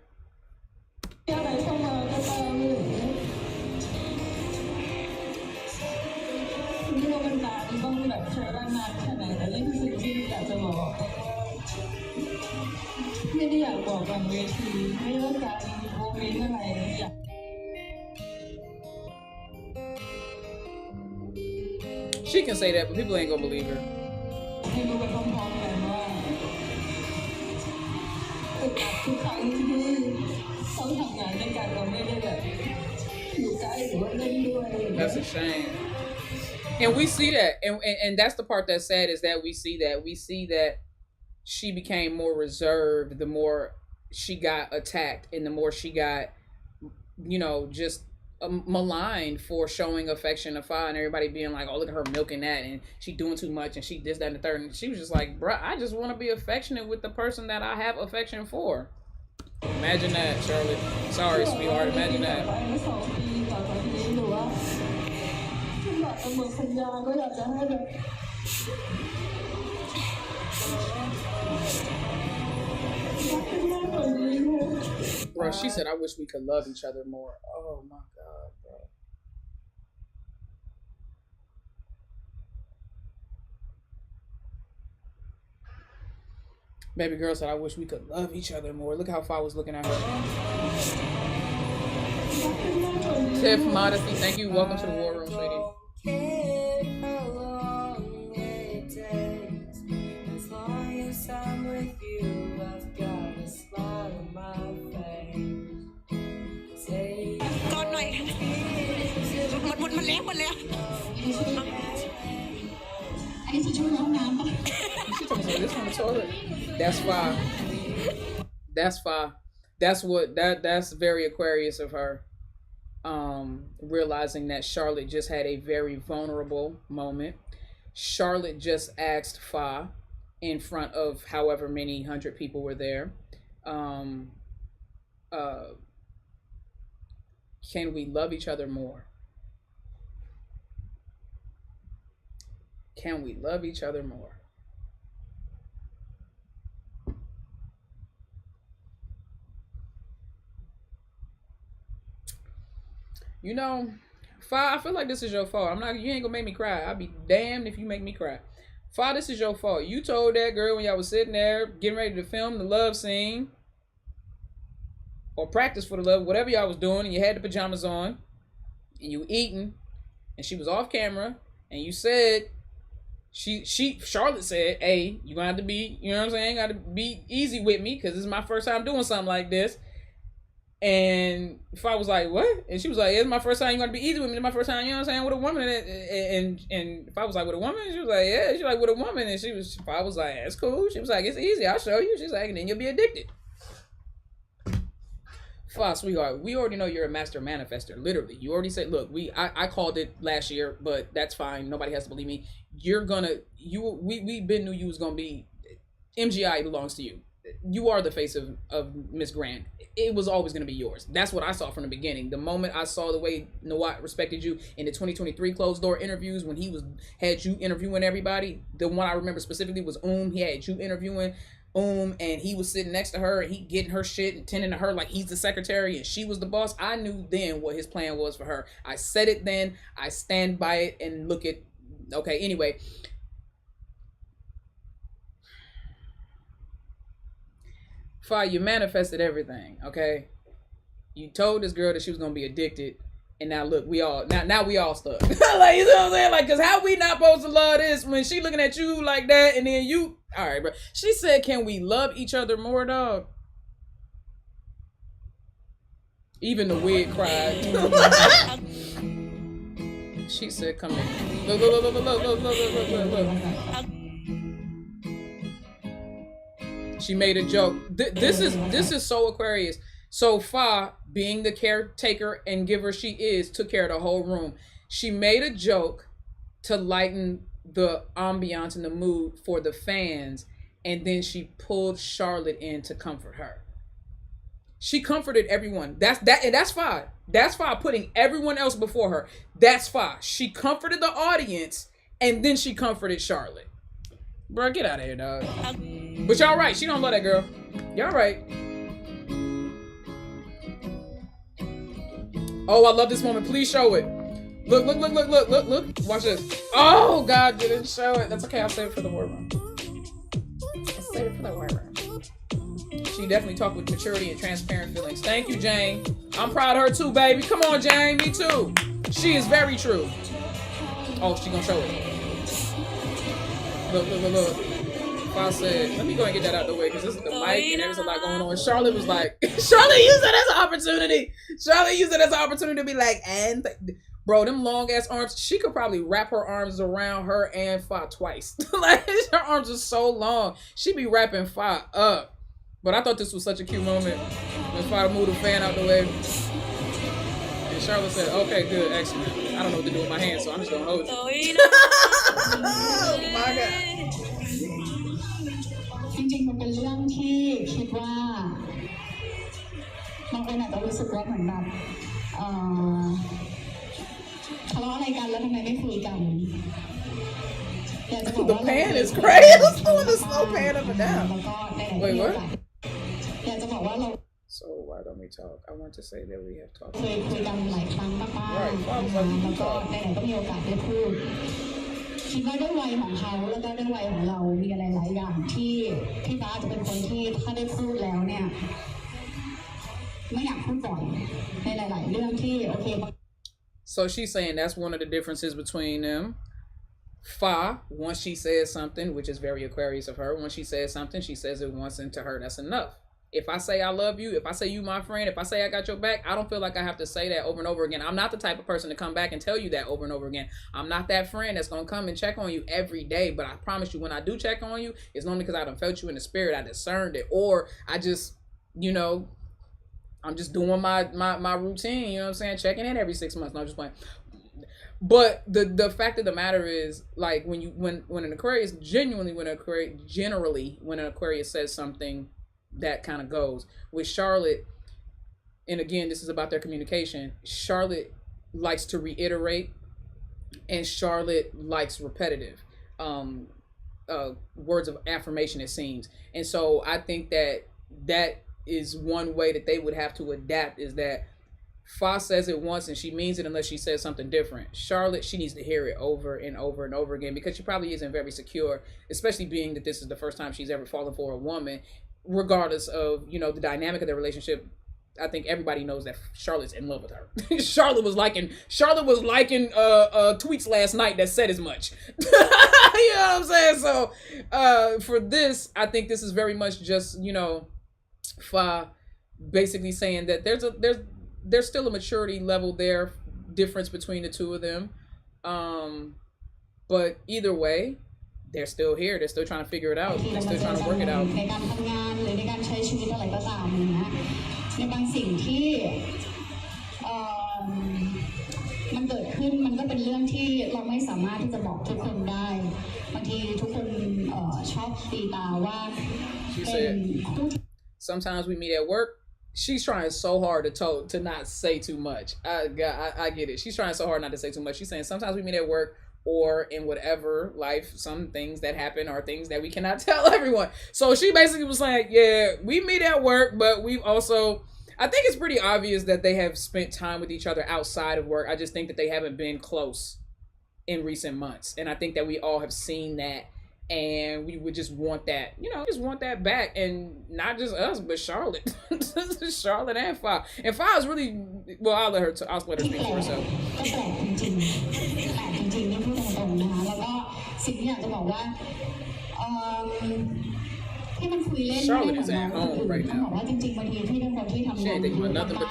She can say that, but people ain't gonna believe her. That's a shame. And we see that, and that's the part that's sad, is that we see that she became more reserved the more she got attacked and the more she got, just maligned for showing affection to Fa, and everybody being like, oh, look at her milking that, and she doing too much, and she this, that, and the third. And she was just like, bruh, I just want to be affectionate with the person that I have affection for. Imagine that, Charlotte. Sorry, sweetheart. Imagine that. Bro, she said, I wish we could love each other more. Oh my God, bro. Baby girl said, I wish we could love each other more. Look how Fa was looking at her. Tiff Modesty, thank you. Welcome to the war room, sweetie. She told me, this on the toilet. That's Fa. That's Fa. That's very Aquarius of her. Realizing that Charlotte just had a very vulnerable moment. Charlotte just asked Fa in front of however many hundred people were there, um, uh, can we love each other more? Can we love each other more? You know, Fa, I feel like this is your fault. I'm not. You ain't gonna make me cry. I'll be damned if you make me cry. Fa, this is your fault. You told that girl when y'all was sitting there getting ready to film the love scene or practice for the love, whatever y'all was doing, and you had the pajamas on, and you eating, and she was off camera, and you said, Charlotte said, hey, you gonna have to be, you know what I'm saying, gotta be easy with me, because this is my first time doing something like this. And if I was like, what? And she was like, it's my first time, you gonna be easy with me, it's my first time, you know what I'm saying, with a woman. And if I was like, with a woman, she was like, yeah, she was like, with a woman. And if I was like, that's cool. She was like, it's easy, I'll show you. She's like, and then you'll be addicted. Sweetheart, we already know you're a master manifester. Literally, you already said, look, I called it last year, but that's fine. Nobody has to believe me. We been knew you was gonna be. MGI belongs to you. You are the face of Miss Grand. It was always gonna be yours. That's what I saw from the beginning. The moment I saw the way Nawat respected you in the 2023 closed door interviews when he had you interviewing everybody. The one I remember specifically was He had you interviewing. And he was sitting next to her and he getting her shit and tending to her like he's the secretary and she was the boss. I knew then what his plan was for her. I said it then. I stand by it and look at, okay, anyway. Fa, you manifested everything, okay? You told this girl that she was gonna be addicted. And now look, we all stuck. Like, you know what I'm saying? Like, cause how we not supposed to love this when she looking at you like that and then you, all right, bro. She said, can we love each other more, dog? Even the wig cried. She said, come in. Look. She made a joke. This is so Aquarius. So Fa, being the caretaker and giver she is, took care of the whole room. She made a joke to lighten the ambiance and the mood for the fans, and then she pulled Charlotte in to comfort her. She comforted everyone. That's Fa. That's Fa putting everyone else before her. That's Fa. She comforted the audience, and then she comforted Charlotte. Bro, get out of here, dog. But y'all right. She don't love that girl. Y'all right. Oh, I love this moment. Please show it. Look. Watch this. Oh, God, didn't show it. That's okay. I'll save it for the war room. She definitely talked with maturity and transparent feelings. Thank you, Jane. I'm proud of her too, baby. Come on, Jane. Me too. She is very true. Oh, she gonna show it. Look. I said, let me go and get that out of the way because this is the mic and there's a lot going on. Charlotte was like, Charlotte used it as an opportunity. Charlotte used it as an opportunity to be like, bro, them long ass arms. She could probably wrap her arms around her and Fa twice. Like, her arms are so long. She be wrapping Fa up. But I thought this was such a cute moment when Fa moved the fan out the way. And Charlotte said, okay, good, excellent. I don't know what to do with my hands, so I'm just gonna hold you. Oh my God. จริงๆมันเป็นเรื่องที่คิดว่าบางคนอาจจะรู้สึกว่าเหมือนแบบทะเลาะอะไรกันแล้วทำไมไม่คุยกัน The pan is crazy. Let's do the slow pan up and down. Wait, what? อยากจะบอกว่าเรา So why don't we talk? I want to say that we have talked. เคยคุยกันหลายครั้งมากๆแล้วก็ไหนๆก็มีโอกาสได้พูด คิดว่าด้วยวัยของเขาแล้วก็ด้วยวัยของเรามีอะไรหลายอย่างที่พี่ฟ้าจะเป็นคนที่ถ้าได้พูดแล้วเนี่ยไม่อยากพูดบ่อยในหลายๆเรื่องที่โอเค So she's saying that's one of the differences between them. Fa, once she says something, which is very Aquarius of her, once she says something, she says it once, and to her that's enough. If I say I love you, if I say you my friend, if I say I got your back, I don't feel like I have to say that over and over again. I'm not the type of person to come back and tell you that over and over again. I'm not that friend that's going to come and check on you every day. But I promise you, when I do check on you, it's normally because I done felt you in the spirit. I discerned it. Or I just, I'm just doing my routine. You know what I'm saying? Checking in every 6 months. No, I'm just playing. But the fact of the matter is, like, when an Aquarius generally when an Aquarius says something, that kind of goes with Charlotte. And again, this is about their communication. Charlotte likes to reiterate, and Charlotte likes repetitive words of affirmation, it seems. And so I think that is one way that they would have to adapt, is that Fa says it once and she means it unless she says something different. Charlotte, she needs to hear it over and over and over again, because she probably isn't very secure, especially being that this is the first time she's ever fallen for a woman, regardless of, you know, the dynamic of their relationship. I think everybody knows that Charlotte's in love with her. Charlotte was liking tweets last night that said as much. You know what I'm saying? So for this, I think this is very much just, you know, Fa basically saying that there's still a maturity level there, difference between the two of them. But either way, they're still here. They're still trying to figure it out. They're still trying to work it out. ในบางสิ่งที่มันเกิดขึ้นมันก็เป็นเรื่องที่เราไม่สามารถที่จะบอกทุกคนได้บางทีทุกคนชอบตีตาว่าเป็นคู่ Sometimes we meet at work. She's trying so hard to not say too much. I get it. She's trying so hard not to say too much. She's saying sometimes we meet at work, or in whatever life, some things that happen are things that we cannot tell everyone. So she basically was saying, yeah, we meet at work, but we've also, I think it's pretty obvious that they have spent time with each other outside of work. I just think that they haven't been close in recent months. And I think that we all have seen that, and we would just want that, you know, just want that back. And not just us, but Charlotte. Charlotte and Fa. And Fa is really, well, I'll let her speak for herself. จริงๆนี่พูดตรงๆนะคะแล้วก็สิ่งที่อยากจะบอกว่าที่มันคุยเล่นไม่ได้เหมือนเราต้องบอกว่าจริงๆบางทีที่เป็นคนที่ทำงานอยู่มากๆแล้วก็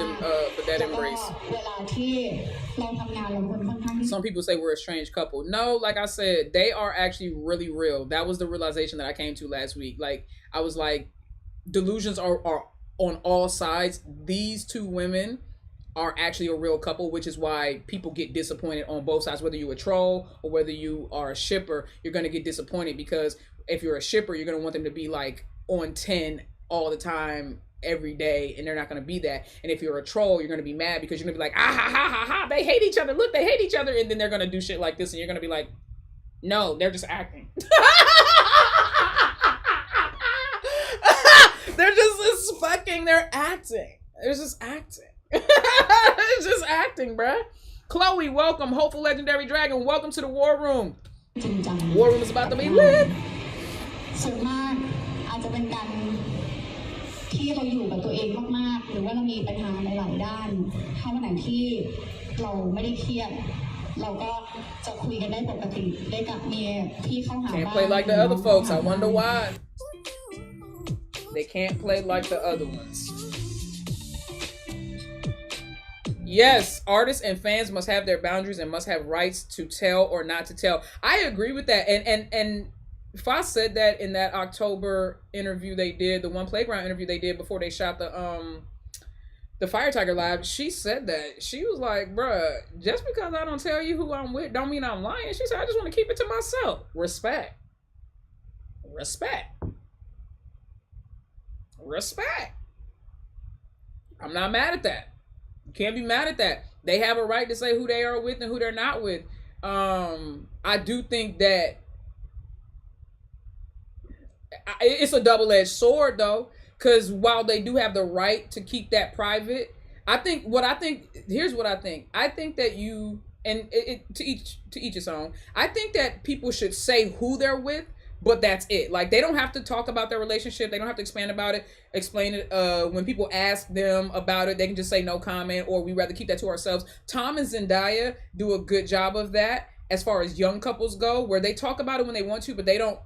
เวลาที่เราทำงานเราเป็นคนค่อนข้าง Some people say we're a strange couple. No, like I said, they are actually really real. That was the realization that I came to last week. Like, I was like, delusions are on all sides. These two women are actually a real couple, which is why people get disappointed on both sides. Whether you're a troll or whether you are a shipper, you're going to get disappointed, because if you're a shipper, you're going to want them to be like on 10 all the time, every day, and they're not going to be that. And if you're a troll, you're going to be mad because you're going to be like, ah ha ha ha ha, they hate each other, look, they hate each other, and then they're going to do shit like this, and you're going to be like, no, they're just acting. They're acting. They're just acting. It's just acting, bruh. Chloe, welcome. Hopeful Legendary Dragon, welcome to the War Room. War Room is about to be lit. ส่วนมากอาจจะเป็นการที่เราอยู่กับตัวเองมากๆหรือว่าเรามีปัญหาในหลายด้านถ้าวันไหนที่เราไม่ได้เครียดเราก็จะคุยกันได้ปกติได้กับเมียที่เข้าหาบ้าน Can't play like the other folks. I wonder why. They can't play like the other ones. Yes, artists and fans must have their boundaries and must have rights to tell or not to tell. I agree with that. And Foss said that in that October interview they did, the One Playground interview they did before they shot the Fire Tiger Live. She said that. She was like, bruh, just because I don't tell you who I'm with don't mean I'm lying. She said, I just want to keep it to myself. Respect. I'm not mad at that. Can't be mad at that. They have a right to say who they are with and who they're not with. I do think that it's a double-edged sword, though, because while they do have the right to keep that private, here's what I think. I think that you, and to each its own, I think that people should say who they're with, but that's it. Like, they don't have to talk about their relationship. They don't have to explain it. When people ask them about it, they can just say no comment, or we rather keep that to ourselves. Tom and Zendaya do a good job of that as far as young couples go, where they talk about it when they want to, but they don't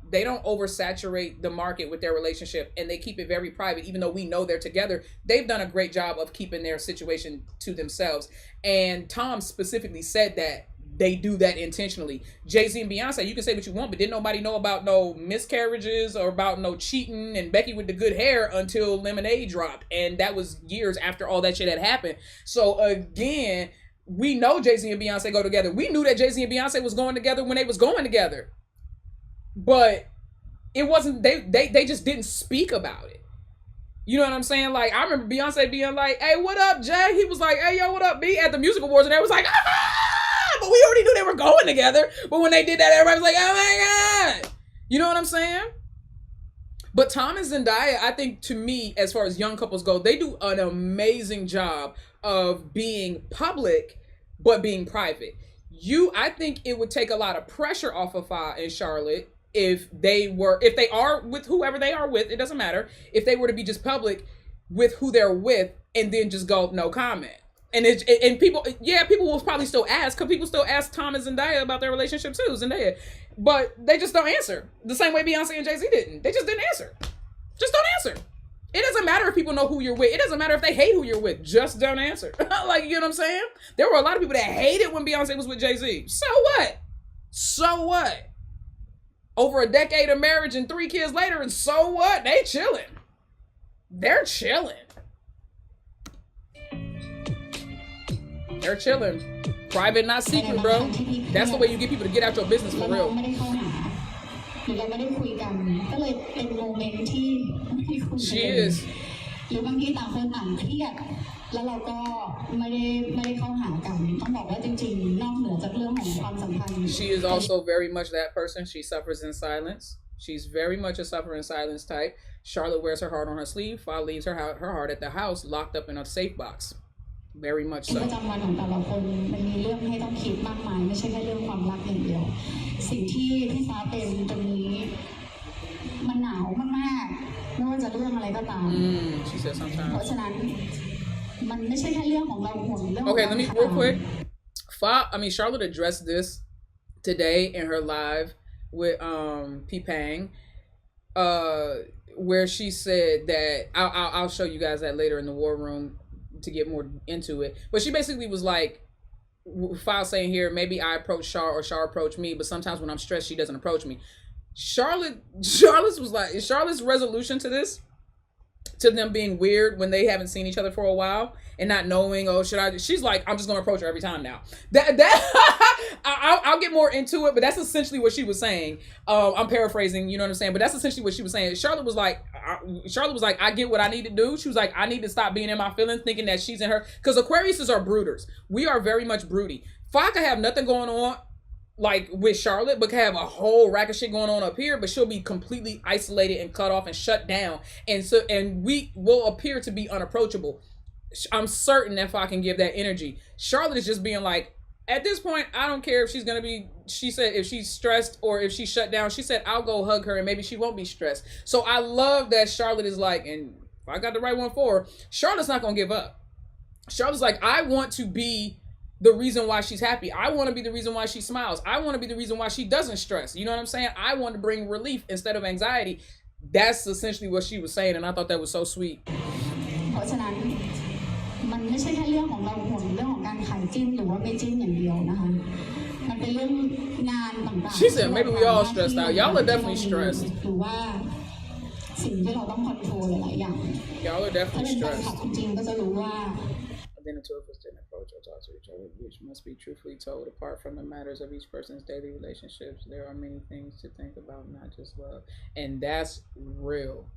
oversaturate the market with their relationship, and they keep it very private, even though we know they're together. They've done a great job of keeping their situation to themselves. And Tom specifically said that they do that intentionally. Jay-Z and Beyonce, you can say what you want, but didn't nobody know about no miscarriages or about no cheating and Becky with the good hair until Lemonade dropped. And that was years after all that shit had happened. So again, we know Jay-Z and Beyonce go together. We knew that Jay-Z and Beyonce was going together when they was going together. But it wasn't, they just didn't speak about it. You know what I'm saying? Like, I remember Beyonce being like, hey, what up, Jay? He was like, hey, yo, what up, B? At the Music Awards, and they was like, ah! But we already knew they were going together. But when they did that, everybody was like, oh my God. You know what I'm saying? But Tom and Zendaya, I think, to me, as far as young couples go, they do an amazing job of being public, but being private. I think it would take a lot of pressure off of Fa and Charlotte if they are with whoever they are with, it doesn't matter. If they were to be just public with who they're with and then just go, no comment. And people will probably still ask, because people still ask Tom and Zendaya about their relationship too, Zendaya. But they just don't answer. The same way Beyonce and Jay-Z didn't. They just didn't answer. Just don't answer. It doesn't matter if people know who you're with. It doesn't matter if they hate who you're with. Just don't answer. Like, you know what I'm saying? There were a lot of people that hated when Beyonce was with Jay-Z. So what? So what? Over a decade of marriage and 3 kids later, and so what? They chilling. They're chilling. They're chilling. Private, not secret, bro. That's the way you get people to get out your business for real. She is. She is also very much that person. She suffers in silence. She's very much a suffer in silence type. Charlotte wears her heart on her sleeve. Fa leaves her heart at the house, locked up in a safe box. Very much so. She said sometimes. Okay, let me real quick. Charlotte addressed this today in her live with P-Pang, where she said that I'll show you guys that later in the war room to get more into it. But she basically was like, File saying here, maybe I approach Char or Char approach me, but sometimes when I'm stressed, she doesn't approach me. Charlotte's resolution to this, to them being weird when they haven't seen each other for a while and not knowing, she's like, I'm just gonna approach her every time now. I'll get more into it, but that's essentially what she was saying. I'm paraphrasing, you know what I'm saying, but that's essentially what she was saying. Charlotte was like, I get what I need to do. She was like, I need to stop being in my feelings, thinking that she's in her, because Aquariuses are brooders. We are very much broody. Fa could have nothing going on like with Charlotte, but can have a whole rack of shit going on up here, but she'll be completely isolated and cut off and shut down, and we will appear to be unapproachable. I'm certain that Fa can give that energy. Charlotte is just being like, at this point, I don't care if she's gonna be, she said, if she's stressed or if she's shut down, she said, I'll go hug her and maybe she won't be stressed. So I love that Charlotte is like, and if I got the right one for her, Charlotte's not gonna give up. Charlotte's like, I want to be the reason why she's happy. I want to be the reason why she smiles. I want to be the reason why she doesn't stress. You know what I'm saying? I want to bring relief instead of anxiety. That's essentially what she was saying, and I thought that was so sweet. She said maybe we all stressed out. Y'all are definitely stressed. Y'all are definitely stressed. Then the two of us didn't approach or talk to each other, which must be truthfully told. Apart from the matters of each person's daily relationships, there are many things to think about, not just love. And that's real.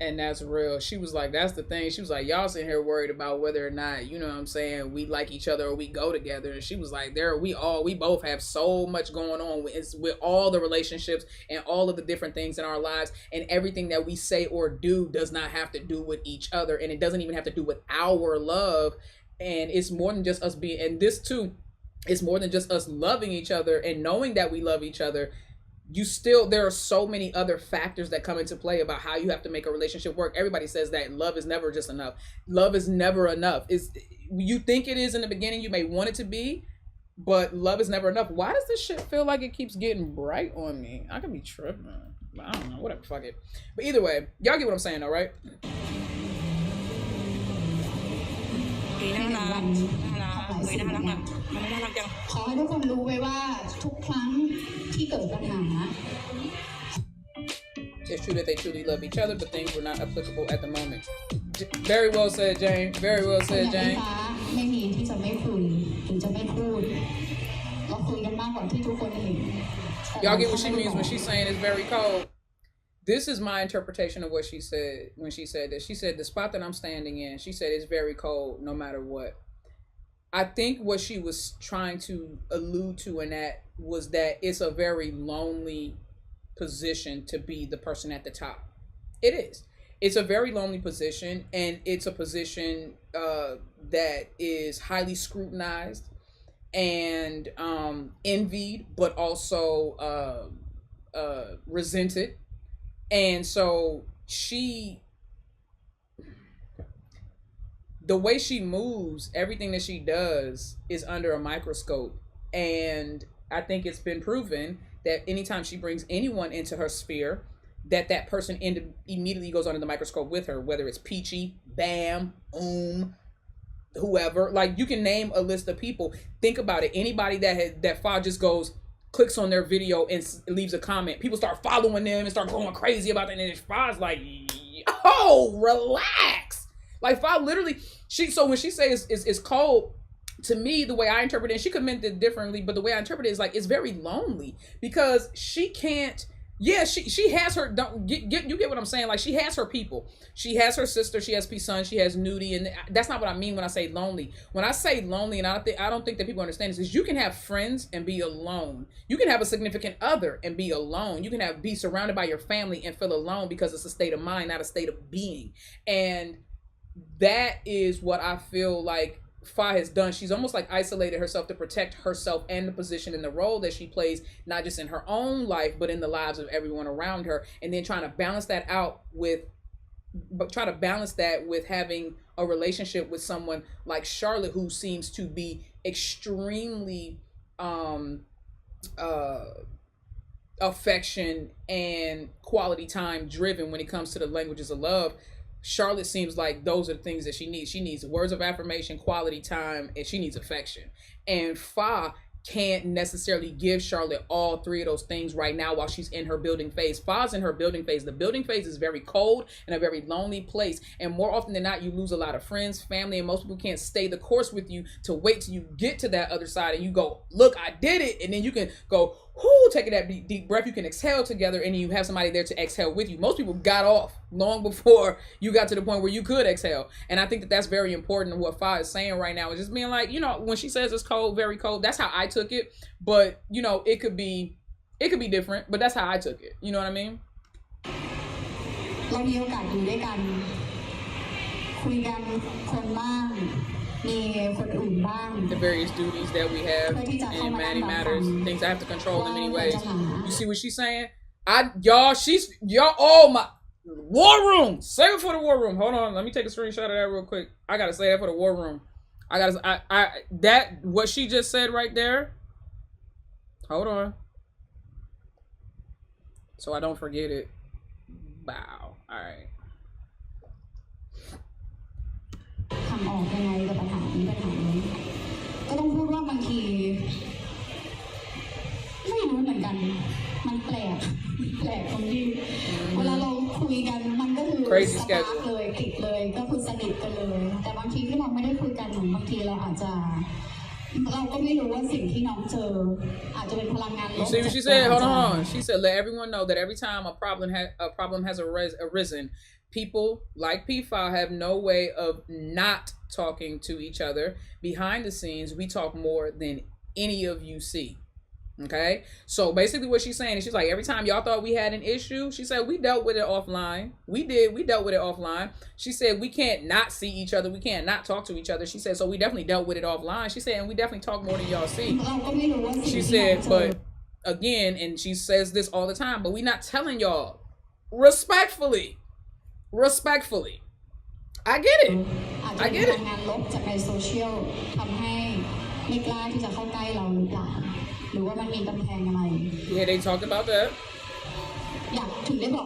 And that's real. She was like, that's the thing. She was like, y'all sitting here worried about whether or not, you know what I'm saying, we like each other or we go together. And she was like, we both have so much going on with all the relationships and all of the different things in our lives, and everything that we say or do does not have to do with each other, and it doesn't even have to do with our love. And it's more than just us being, and this too, it's more than just us loving each other and knowing that we love each other. There are so many other factors that come into play about how you have to make a relationship work. Everybody says that love is never just enough. Love is never enough. You think it is in the beginning, you may want it to be, but love is never enough. Why does this shit feel like it keeps getting bright on me? I could be tripping. I don't know, whatever, fuck it. But either way, y'all get what I'm saying though, right? It's true that they truly love each other, but things were not applicable at the moment. Very well said, Jane. Very well said, Jane. ไม่มีที่จะไม่คุยหรือจะไม่พูดเราคุยกันมากกว่าที่ทุกคนเห็น Y'all get what she means when she's saying it's very cold? This is my interpretation of what she said when she said this. She said the spot that I'm standing in, she said it's very cold no matter what. I think what she was trying to allude to in that was that it's a very lonely position to be the person at the top. It is. It's a very lonely position, and it's a position that is highly scrutinized and envied, but also resented. And so the way she moves, everything that she does is under a microscope. And I think it's been proven that anytime she brings anyone into her sphere, that person immediately goes under the microscope with her, whether it's Peachy, Bam, whoever. Like, you can name a list of people. Think about it. Anybody that Fa just clicks on their video and leaves a comment, people start following them and start going crazy about that. And Fa's like, oh, relax. Like, Fa literally, so when she says it's cold, to me, the way I interpret it, and she could meant it differently, but the way I interpret it is like, it's very lonely because she can't. Yeah, she has her. You get what I'm saying? Like, she has her people. She has her sister. She has P-Sun. She has Nudie, and that's not what I mean when I say lonely. When I say lonely, and I don't think that people understand this, is you can have friends and be alone. You can have a significant other and be alone. You can be surrounded by your family and feel alone because it's a state of mind, not a state of being. And that is what I feel like Fa has done. She's almost like isolated herself to protect herself and the position and the role that she plays, not just in her own life, but in the lives of everyone around her. And then trying to balance that with having a relationship with someone like Charlotte, who seems to be extremely affection and quality time driven when it comes to the languages of love. Charlotte seems like those are the things that she needs. She needs words of affirmation, quality time, and she needs affection. And Fa can't necessarily give Charlotte all three of those things right now while she's in her building phase. Fa's in her building phase. The building phase is very cold and a very lonely place. And more often than not, you lose a lot of friends, family, and most people can't stay the course with you to wait till you get to that other side and you go, look, I did it. And then you can go, whoo, taking that deep breath. You can exhale together and you have somebody there to exhale with you. Most people got off long before you got to the point where you could exhale. And I think that that's very important. And what Fa is saying right now is just being like, when she says it's cold, very cold, that's how I took it. But, it could be different, but that's how I took it. You know what I mean? เรามีโอกาสอยู่ด้วยกันคุยกันคนบ้างมีคนอื่นบ้าง The various duties that we have in Maddie Matters, things I have to control in many ways. You see what she's saying? Oh my war room. Save it for the war room. Hold on, let me take a screenshot of that real quick. I gotta say that for the war room. What she just said right there. Hold on, so I don't forget it. Wow. All right. ทำออกยังไงกับปัญหานี้ก็ต้องพูดว่าบางทีไม่รู้เหมือนกันมันแปลกตรงที่เวลาเราคุยกันมันก็คือสปาร์คเลยคลิกเลยก็คือสนิทกันเลยแต่บางทีที่เราไม่ได้คุยกันเหมือนบางทีเราอาจจะเราก็ไม่รู้ว่าสิ่งที่น้องเจออาจจะเป็นพลังงานลบ You see what she said? Hold on. She said, let everyone know that every time a problem has arisen, people like P-Fa have no way of not talking to each other. Behind the scenes, we talk more than any of you see. Okay? So basically what she's saying is she's like, every time y'all thought we had an issue, she said, we dealt with it offline. We dealt with it offline. She said, we can't not see each other. We can't not talk to each other. She said, so we definitely dealt with it offline. She said, and we definitely talk more than y'all see. She said, but again, and she says this all the time, but we not telling y'all respectfully. I get it. I get it. ไม่กล้าที่จะเข้าใกล้เราหรือเปล่าหรือว่ามันมีกำแพงอะไร Yeah, they talked about that. อยากถึงได้บอก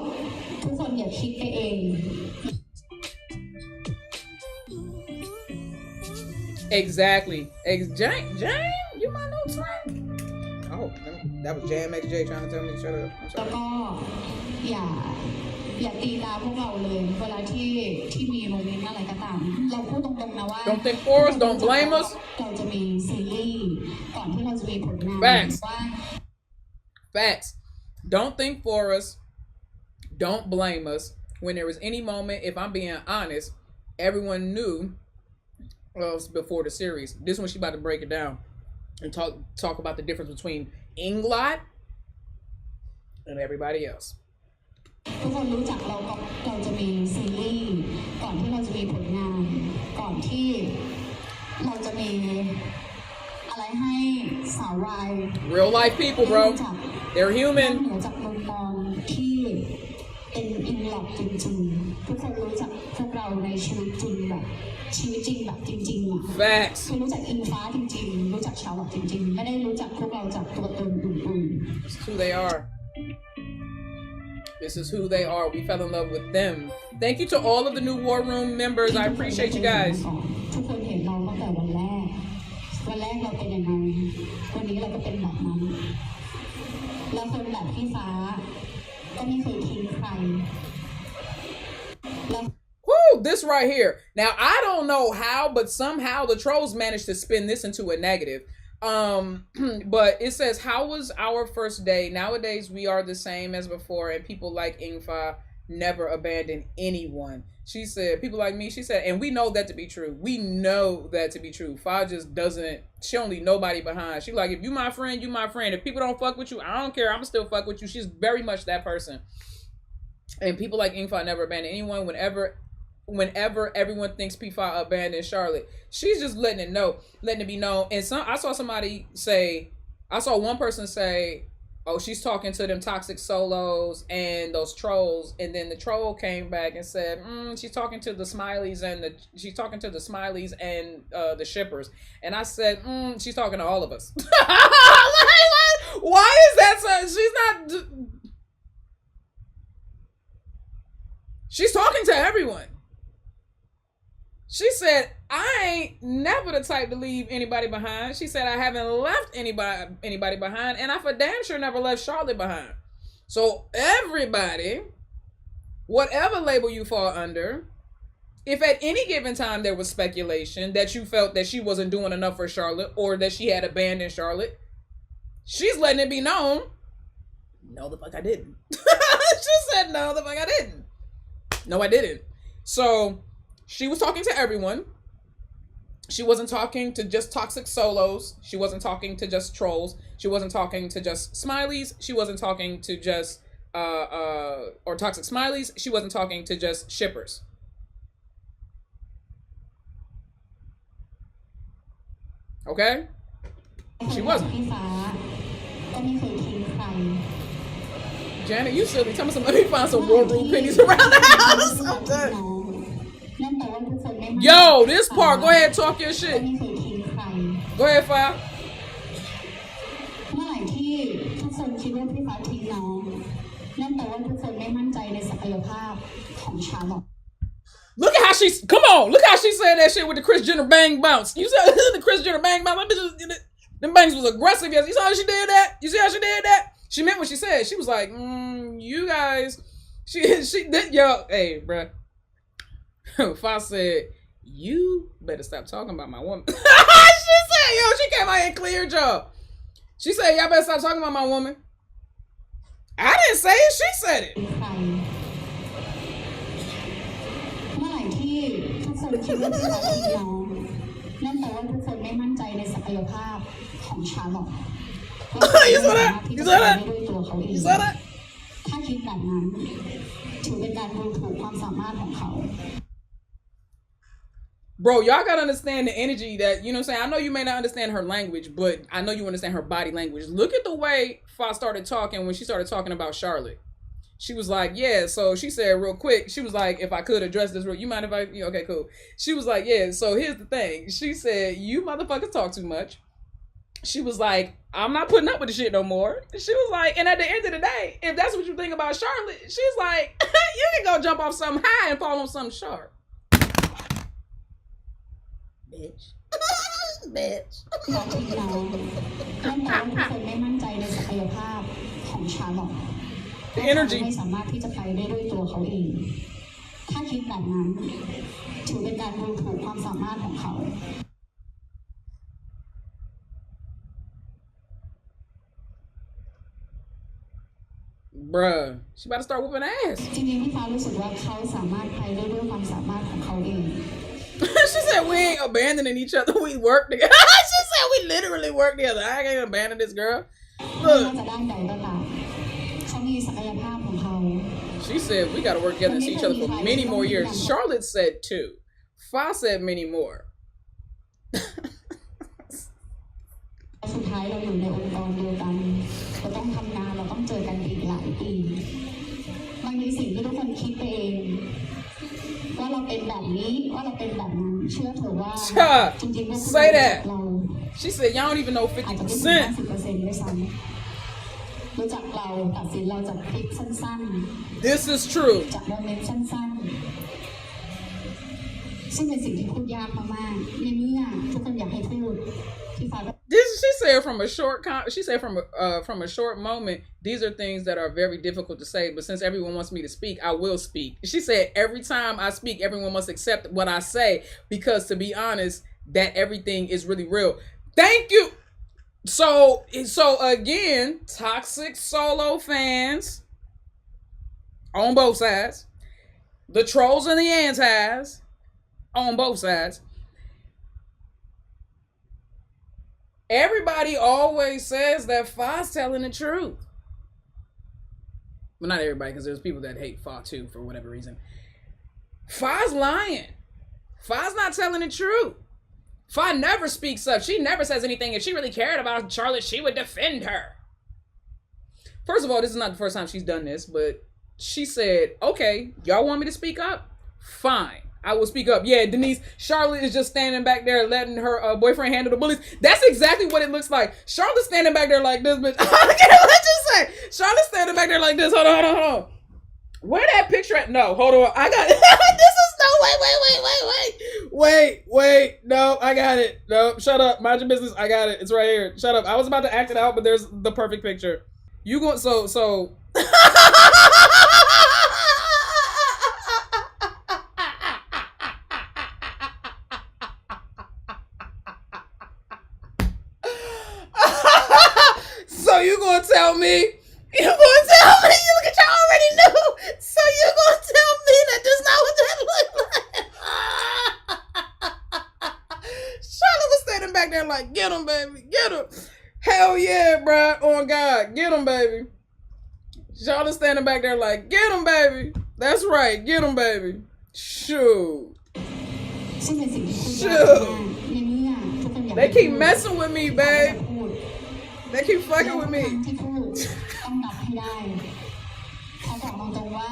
ทุกคนอย่าคิดไปเอง Exactly. Jane, you might know Frank. Oh, that was Jam XJ trying to tell me to shut up. แล้วก็อย่า อย่าตีตาพวกเราเลยเวลาที่มีโมเมนต์อะไรก็ตามเราพูดตรงๆนะว่า Don't think for us, don't blame us. เราจะมีซีรีส์ก่อนที่เราจะมีผลงาน Facts. Don't think for us. Don't blame us. When there was any moment, if I'm being honest, everyone knew before the series. This one she about to break it down and talk about the difference between Englot and everybody else. ทุกคนรู้จักเราจะมีซีรีส์ก่อนที่เราจะมีผลงานก่อนที่เราจะมีอะไรให้สาววาย Real life people, bro. They're human. เหนือจากมุมมองที่เป็นอินหลอกจริงๆทุกคนรู้จักพวกเราในชีวิตจริงแบบชีวิตจริงแบบจริงๆอ่ะ Facts. คือรู้จักอิงฟ้าจริงๆรู้จักชาวหลอกจริงๆไม่ได้รู้จักพวกเราจากตัวตนอื่นๆ This is who they are. This is who they are. We fell in love with them. Thank you to all of the new War Room members. I appreciate you guys. ทุกคนเห็นเราตั้งแต่วันแรกเราเป็นยังไงวันนี้เราก็เป็นแบบนั้นแล้วคนแบบพี่ฟ้าก็ไม่เคยทิ้งใคร Woo, this right here. Now, I don't know how, but somehow the trolls managed to spin this into a negative. But it says, how was our first day? Nowadays, we are the same as before, and people like Ingfa never abandon anyone. She said, people like me, she said, and we know that to be true. We know that to be true. Fa just doesn't, she don't leave nobody behind. She like, if you my friend, you my friend. If people don't fuck with you, I don't care. I'm still fuck with you. She's very much that person. And people like Ingfa never abandon anyone. Whenever everyone thinks P5 abandoned Charlotte, she's just letting it be known. And I saw one person say, oh, she's talking to them toxic solos and those trolls. And then the troll came back and said, she's talking to the smileys and the shippers. And I said, she's talking to all of us. Why is that so? She's talking to everyone. She said, I ain't never the type to leave anybody behind. She said, I haven't left anybody behind, and I for damn sure never left Charlotte behind. So everybody, whatever label you fall under, if at any given time there was speculation that you felt that she wasn't doing enough for Charlotte or that she had abandoned Charlotte, she's letting it be known, no the fuck I didn't. She said, no the fuck I didn't. No, I didn't. So she was talking to everyone. She wasn't talking to just toxic solos. She wasn't talking to just trolls. She wasn't talking to just smileys. She wasn't talking to just or toxic smileys. She wasn't talking to just shippers. Okay? She wasn't. Janet, you silly. Tell me some. Let me find some War Room pennies around the house. I'm done. Yo, this part. Go ahead, talk your shit. Go ahead, Fire. Look at how she's. Come on. Look how she said that shit with the Kris Jenner bang bounce. You said the Kris Jenner bang bounce. Them bangs was aggressive. You saw how she did that? You see how she did that? She meant what she said. She was like, you guys. She did. Yo, hey, bruh. Fox said, you better stop talking about my woman. She said, yo, she came out and cleared y'all. She said, y'all better stop talking about my woman. I didn't say it, she said it. You saw that? You saw that? You saw that? Bro, y'all gotta understand the energy that, you know what I'm saying? I know you may not understand her language, but I know you understand her body language. Look at the way Fa started talking when she started talking about Charlotte. She was like, yeah, so she said real quick, she was like, if I could address this, you mind if I, okay, cool. She was like, yeah, so here's the thing. She said, you motherfuckers talk too much. She was like, I'm not putting up with the shit no more. She was like, and at the end of the day, if that's what you think about Charlotte, she's like, you can go jump off something high and fall on something sharp. Bitch. Bitch. The energy. ไม่สามารถที่จะไปได้ด้วยตัวเขาเองถ้าคิดแบบนั้นถือเป็นการดูถูกความสามารถของเขา Bruh, she about to start whooping ass. จริงๆพี่ฟ้ารู้สึกว่าเขาสามารถไปได้ด้วยความสามารถของเขาเอง She said we ain't abandoning each other. We work together. She said we literally work together. I can't abandon this girl. ไม่ว่า Look. จะด้านใดก็ตามเขามีศักยภาพของเขา She said we got to work together and see each other for many more years. Charlotte said 2. Fa said many more. สุดท้ายเราอยู่ในองค์กรเดียวกันเราต้องทำงานเราต้องเจอกันอีกหลายปีบางทีสิ่งที่ทุกคนคิดไปเองว่าเราเป็นแบบนี้ว่าเราเป็นแบบนั้นเชื่อเถอะว่าจริงๆก็คือ Say that. เรา She said y'all don't even know อาจจะไม่ถึง 50%. 50%ด้วยซ้ำรู้จักเราตัดสินเราจากคลิปสั้น This is true. ๆจากโมเมนต์สั้นๆซึ่งเป็นสิ่งที่พูดยากมากๆในเมื่อทุกคนอยากให้พูดที่ฟ้า She said from a short moment, these are things that are very difficult to say, but since everyone wants me to speak, I will speak. She said every time I speak, everyone must accept what I say because to be honest, that everything is really real. Thank you. So again, toxic solo fans on both sides, the trolls and the antis on both sides. Everybody always says that Fa's telling the truth. Well, not everybody, because there's people that hate Fa too for whatever reason. Fa's lying. Fa's not telling the truth. Fa never speaks up. She never says anything. If she really cared about Charlotte, she would defend her. First of all, this is not the first time she's done this, but she said, okay, y'all want me to speak up? Fine. I will speak up. Yeah, Denise, Charlotte is just standing back there letting her boyfriend handle the bullies. That's exactly what it looks like. Charlotte's standing back there like this, bitch. Let's just say, Charlotte's standing back there like this. Hold on. Where that picture at? No, hold on. I got it. This is no, wait. No, I got it. No, shut up. Mind your business. I got it. It's right here. Shut up. I was about to act it out, but there's the perfect picture. You go, so. So you gonna tell me? You gonna tell me? Look at y'all already knew. So you gonna tell me that that's not what that looked like? Charlotte was standing back there like, get him, baby, get him. Hell yeah, bro. On God, get him, baby. Charlotte standing back there like, get him, baby. That's right, get him, baby. Shoot. They keep messing with me, babe. They keep fucking with me. ต้องนับให้ได้เขาบอกตรงๆว่า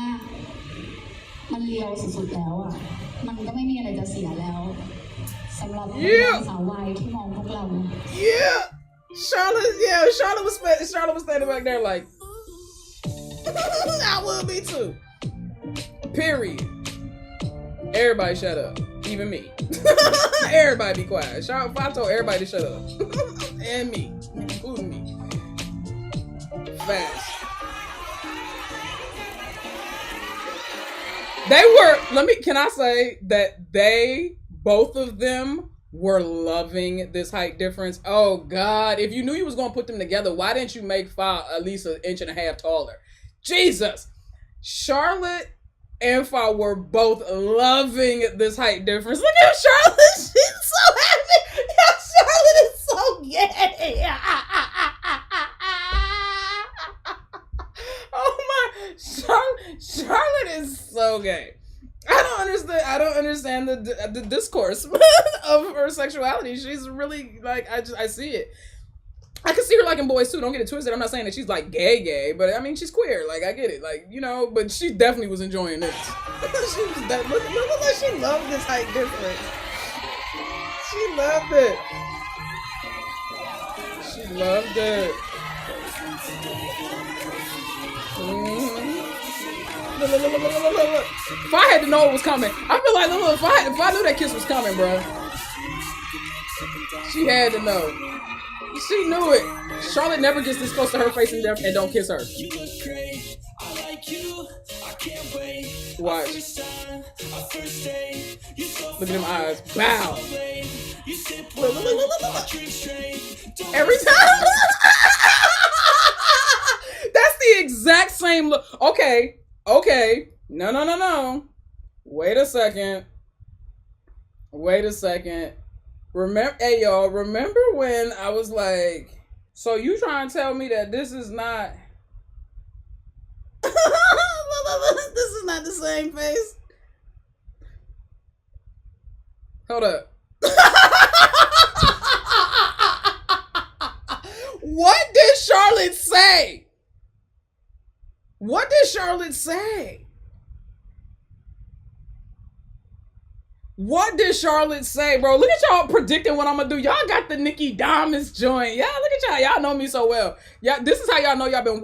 มันเลียวสุดๆแล้วอ่ะมันก็ไม่มีอะไรจะเสียแล้วสำหรับสาววายที่มองพวกเรา Yeah, Charlotte was standing back there like I would be too. Period. Everybody shut up, even me. Everybody be quiet. Charlotte, I told everybody to shut up, and me, including me. Fast. They were, can I say that both of them were loving this height difference. Oh God, if you knew you was going to put them together, why didn't you make Fa at least 1.5 inches taller? Jesus. Charlotte and Fa were both loving this height difference. Look at Charlotte. She's so happy. Charlotte is so gay. Oh my, Charlotte is so gay. I don't understand the discourse of her sexuality. She's really like, I see it. I can see her liking boys too. Don't get it twisted. I'm not saying that she's like gay, but I mean she's queer. Like I get it. Like but she definitely was enjoying this. She was look like she loved this height difference. She loved it. She loved it. Look. If I had to know it was coming, I feel like if I knew that kiss was coming, bro. She had to know. She knew it. Charlotte never gets this close to her face and don't kiss her. Watch. Look at them eyes. Bow. Look. Every time. That's the exact same look. Okay. No. Wait a second. Remember, hey y'all, remember when I was like, so you trying to tell me that this is not this is not the same face? Hold up. What did Charlotte say? What did Charlotte say? What did Charlotte say, bro? Look at y'all predicting what I'm gonna do. Y'all got the Nicki Diamonds joint. Yeah, look at y'all. Y'all know me so well. Yeah, this is how y'all know y'all been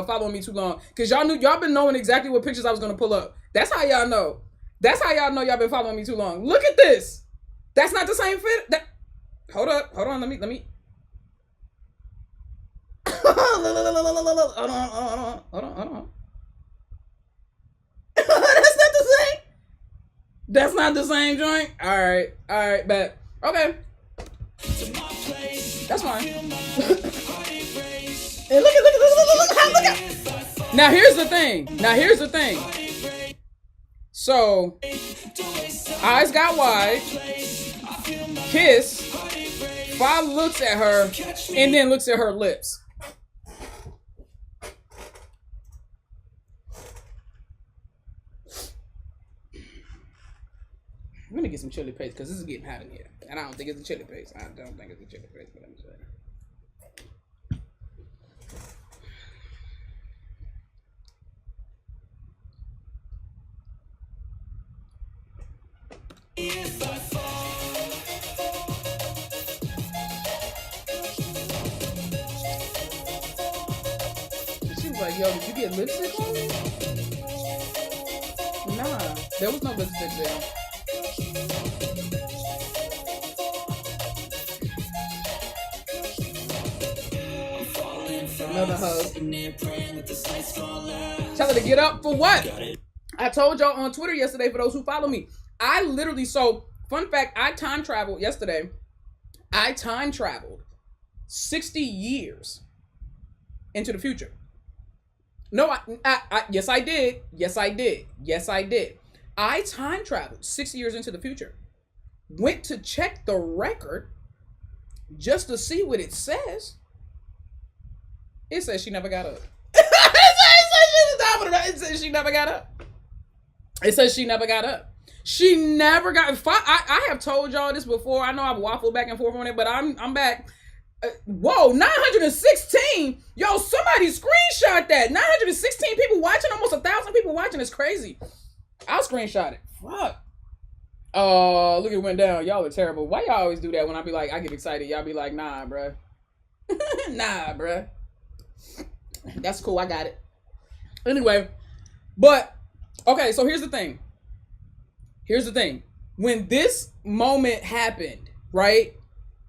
following me too long. Cause y'all been knowing exactly what pictures I was gonna pull up. That's how y'all know. That's how y'all know y'all been following me too long. Look at this. That's not the same fit. Hold on. Let me. Hold on. That's not the same joint? Alright, bet. Okay. That's fine. Hey, look at. Now here's the thing. So, eyes got wide, kiss, Fa looks at her, and then looks at her lips. I'm gonna get some chili paste because this is getting hot in here. And I don't think it's a chili paste. But let me say. She was like, yo, did you get lipstick on me? Nah, there was no lipstick there. Another hug. Tell her to get up for what? I told y'all on Twitter yesterday, for those who follow me, I literally, so fun fact, I time traveled yesterday. I time traveled 60 years into the future. No, yes, I did. I time traveled 6 years into the future. Went to check the record just to see what it says. It says she never got up. It says she never got up. She never got. I have told y'all this before. I know I've waffled back and forth on it, but I'm back. Whoa, 916. Yo, somebody screenshot that. 916 people watching, almost 1,000 people watching. It's crazy. I'll screenshot it. Fuck. Oh, look, it went down. Y'all are terrible. Why y'all always do that when I be like, I get excited? Y'all be like, nah, bruh. Nah, bruh. That's cool. I got it. Anyway, but, okay, so here's the thing. When this moment happened, right?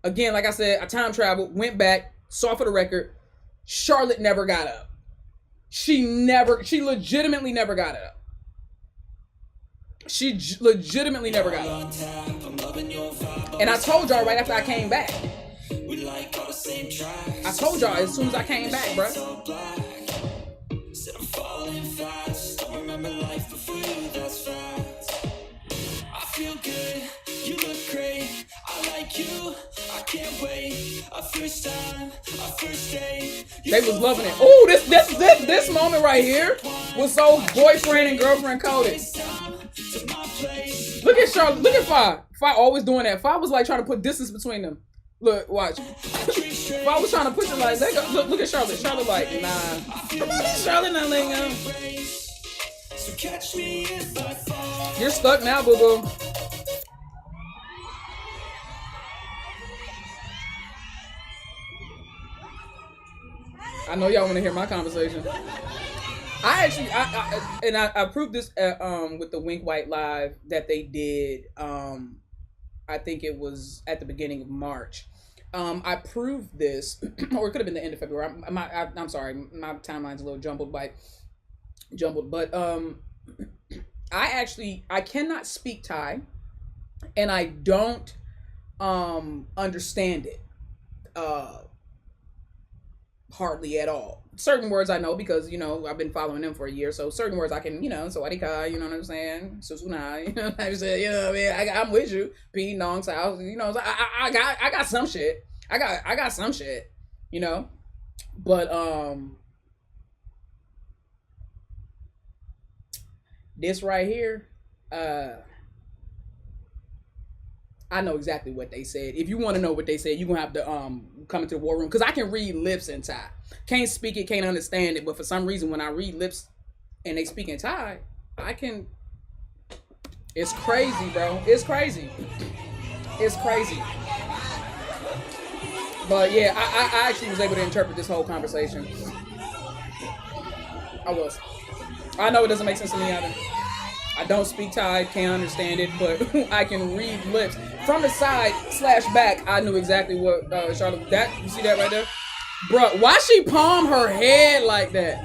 Again, like I said, I time traveled, went back, saw for the record, Charlotte never got up. She legitimately never got up. She legitimately never got up. And I told y'all right after I came back. I told y'all as soon as I came back, bro. Feel good, you look great, I like you, I can't wait, a first time, a first date. They was loving it. Oh, this moment right here was so boyfriend and girlfriend coded. Look at Charlotte, look at Fa. Fa always doing that. Fa was like trying to put distance between them. Look, watch. Fa was trying to push it like, look at Charlotte. Charlotte like, nah. Come on, Charlotte not letting go. You're stuck now, boo-boo. I know y'all want to hear my conversation. I proved this with the Wink White Live that they did. I think it was at the beginning of March. I proved this, or it could have been the end of February. I'm sorry, my timeline's a little jumbled, but I cannot speak Thai, and I don't understand it hardly at all. Certain words I know because I've been following them for a year, so certain words I can sawadika, you know what I'm saying, susuna, you know what I'm saying, you know what I mean. I'm with you, p nong sao, I got some shit. I got some shit, but this right here, I know exactly what they said. If you want to know what they said, you're gonna have to come into the war room, because I can read lips in Thai. Can't speak it, can't understand it, but for some reason when I read lips and they speak in Thai, I can. It's crazy, bro. It's crazy. It's crazy. But yeah, I actually was able to interpret this whole conversation. I was. I know it doesn't make sense to me either. I don't speak Thai, can't understand it, but I can read lips. From the side / back, I knew exactly what Charlotte. You see that right there? Bruh, why she palm her head like that?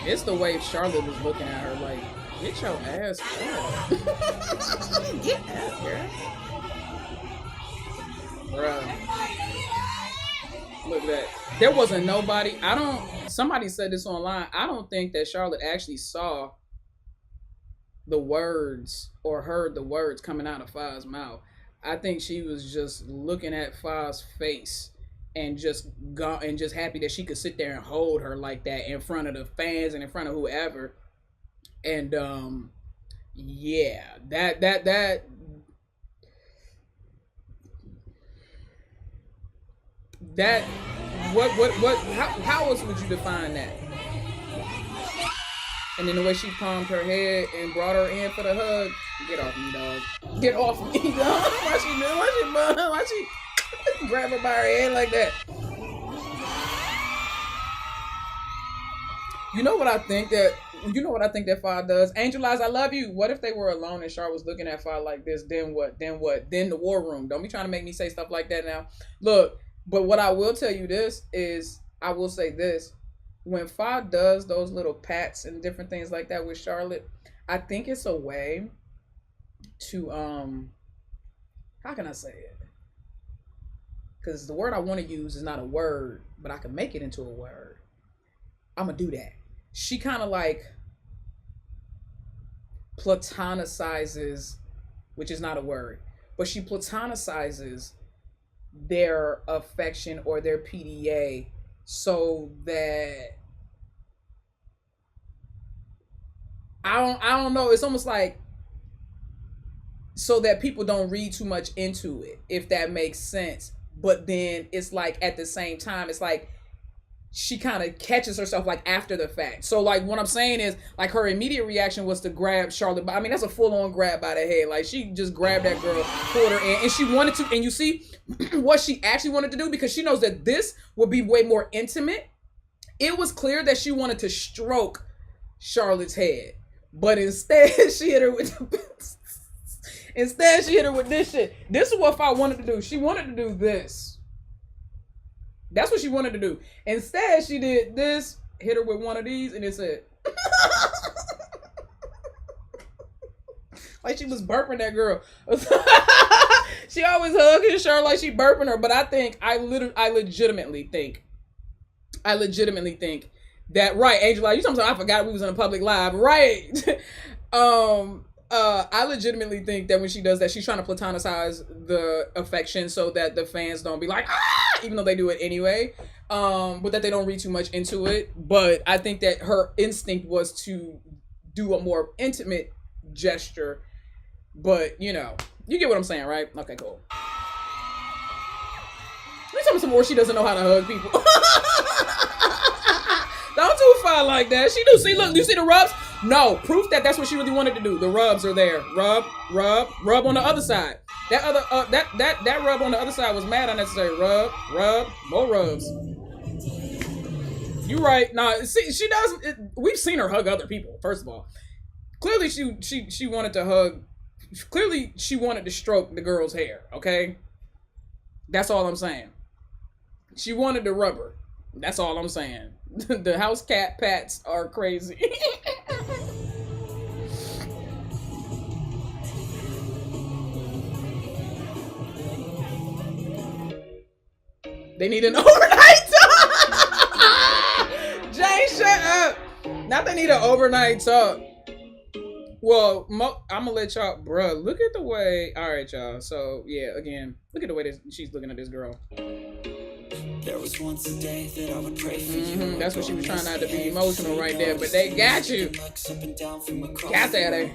It's the way Charlotte was looking at her like, get your ass up. Get out, girl. Bruh. Look at that. There wasn't nobody. Somebody said this online. I don't think that Charlotte actually saw the words or heard the words coming out of Fa's mouth. I think she was just looking at Fa's face and just happy that she could sit there and hold her like that in front of the fans and in front of whoever. And yeah, that how else would you define that? And then the way she palmed her head and brought her in for the hug. Get off me, dog. Get off me, dog. Why she grab her by her head like that? You know what I think that Fa does? Angel Eyes, I love you. What if they were alone and Char was looking at Fa like this? Then what? Then the war room. Don't be trying to make me say stuff like that now. Look, but what I will tell you this is, I will say this. When Fa does those little pats and different things like that with Charlotte, I think it's a way to how can I say it? Because the word I want to use is not a word, but I can make it into a word. I'm gonna do that. She kind of like platonicizes, which is not a word, but she platonicizes their affection or their PDA so that I don't know, it's almost like so that people don't read too much into it, if that makes sense. But then it's like at the same time, it's like she kind of catches herself like after the fact. So like what I'm saying is, like, her immediate reaction was to grab Charlotte. I mean, that's a full-on grab by the head. Like, she just grabbed that girl, pulled her in, and she wanted to. And you see what she actually wanted to do, because she knows that this would be way more intimate. It was clear that she wanted to stroke Charlotte's head, but instead she hit her with this shit. This is what I wanted to do. She wanted to do this. That's what she wanted to do. Instead, she did this, hit her with one of these, and it said, like she was burping that girl. She always hugging Charlotte like she burping her, but I legitimately think that, right, Angel, like, you talking about, I forgot we was in a public live, right? I legitimately think that when she does that, she's trying to platonicize the affection so that the fans don't be like, even though they do it anyway, but that they don't read too much into it. But I think that her instinct was to do a more intimate gesture. But, you get what I'm saying, right? Okay, cool. Let me tell me some more. She doesn't know how to hug people. Don't do Fa like that. She do. See, look, you see the rubs? No, proof that that's what she really wanted to do. The rubs are there. Rub on the other side. That other that rub on the other side was mad unnecessary. Rub, more rubs. You right. Nah, see, she doesn't. We've seen her hug other people. First of all, clearly she wanted to hug. Clearly she wanted to stroke the girl's hair. Okay, that's all I'm saying. She wanted to rub her. That's all I'm saying. The house cat pats are crazy. They need an overnight talk. Jay, shut up. Not they need an overnight talk. Well, I'm gonna let y'all, bruh. Look at the way. All right, y'all. So yeah, again, look at the way she's looking at this girl. There was once a day that I would pray for you. That's what she was trying not to be emotional right there, but they got you. Got that, eh?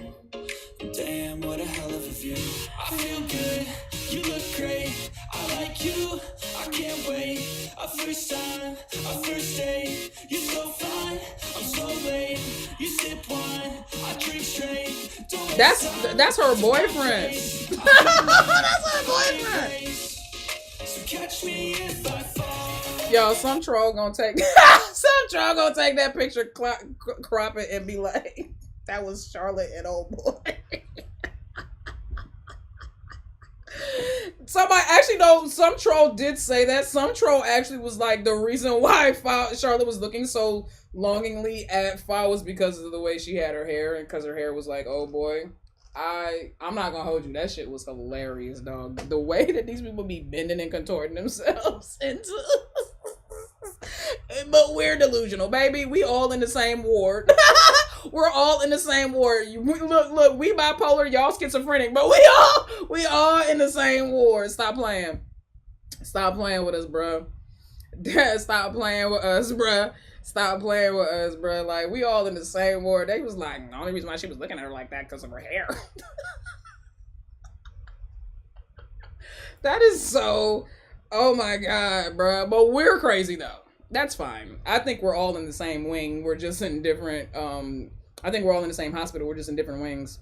Damn, what a hell of a view. I feel good, you look great. I like you, I can't wait. A first time, a first date. You're so fine, I'm so late. You sip wine, I drink straight. That's her boyfriend. That's her boyfriend. So catch me if I fall. Yo, some troll gonna take that picture, crop it, and be like, that was Charlotte and old boy. Somebody actually, no, some troll did say that. Some troll actually was like, the reason why Charlotte was looking so longingly at Fa was because of the way she had her hair, and because her hair was like, oh boy. I'm not gonna hold you. That shit was hilarious, dog. The way that these people be bending and contorting themselves into. But we're delusional, baby. We all in the same ward. We're all in the same ward. Look, we bipolar, y'all schizophrenic, but we all in the same ward. Stop playing. Stop playing with us, bro. Stop playing with us, bro. Stop playing with us, bro. Like, we all in the same ward. They was like, the only reason why she was looking at her like that because of her hair. That is so, oh my God, bro. But we're crazy, though. That's fine. I think we're all in the same wing. We're just in different, I think we're all in the same hospital. We're just in different wings.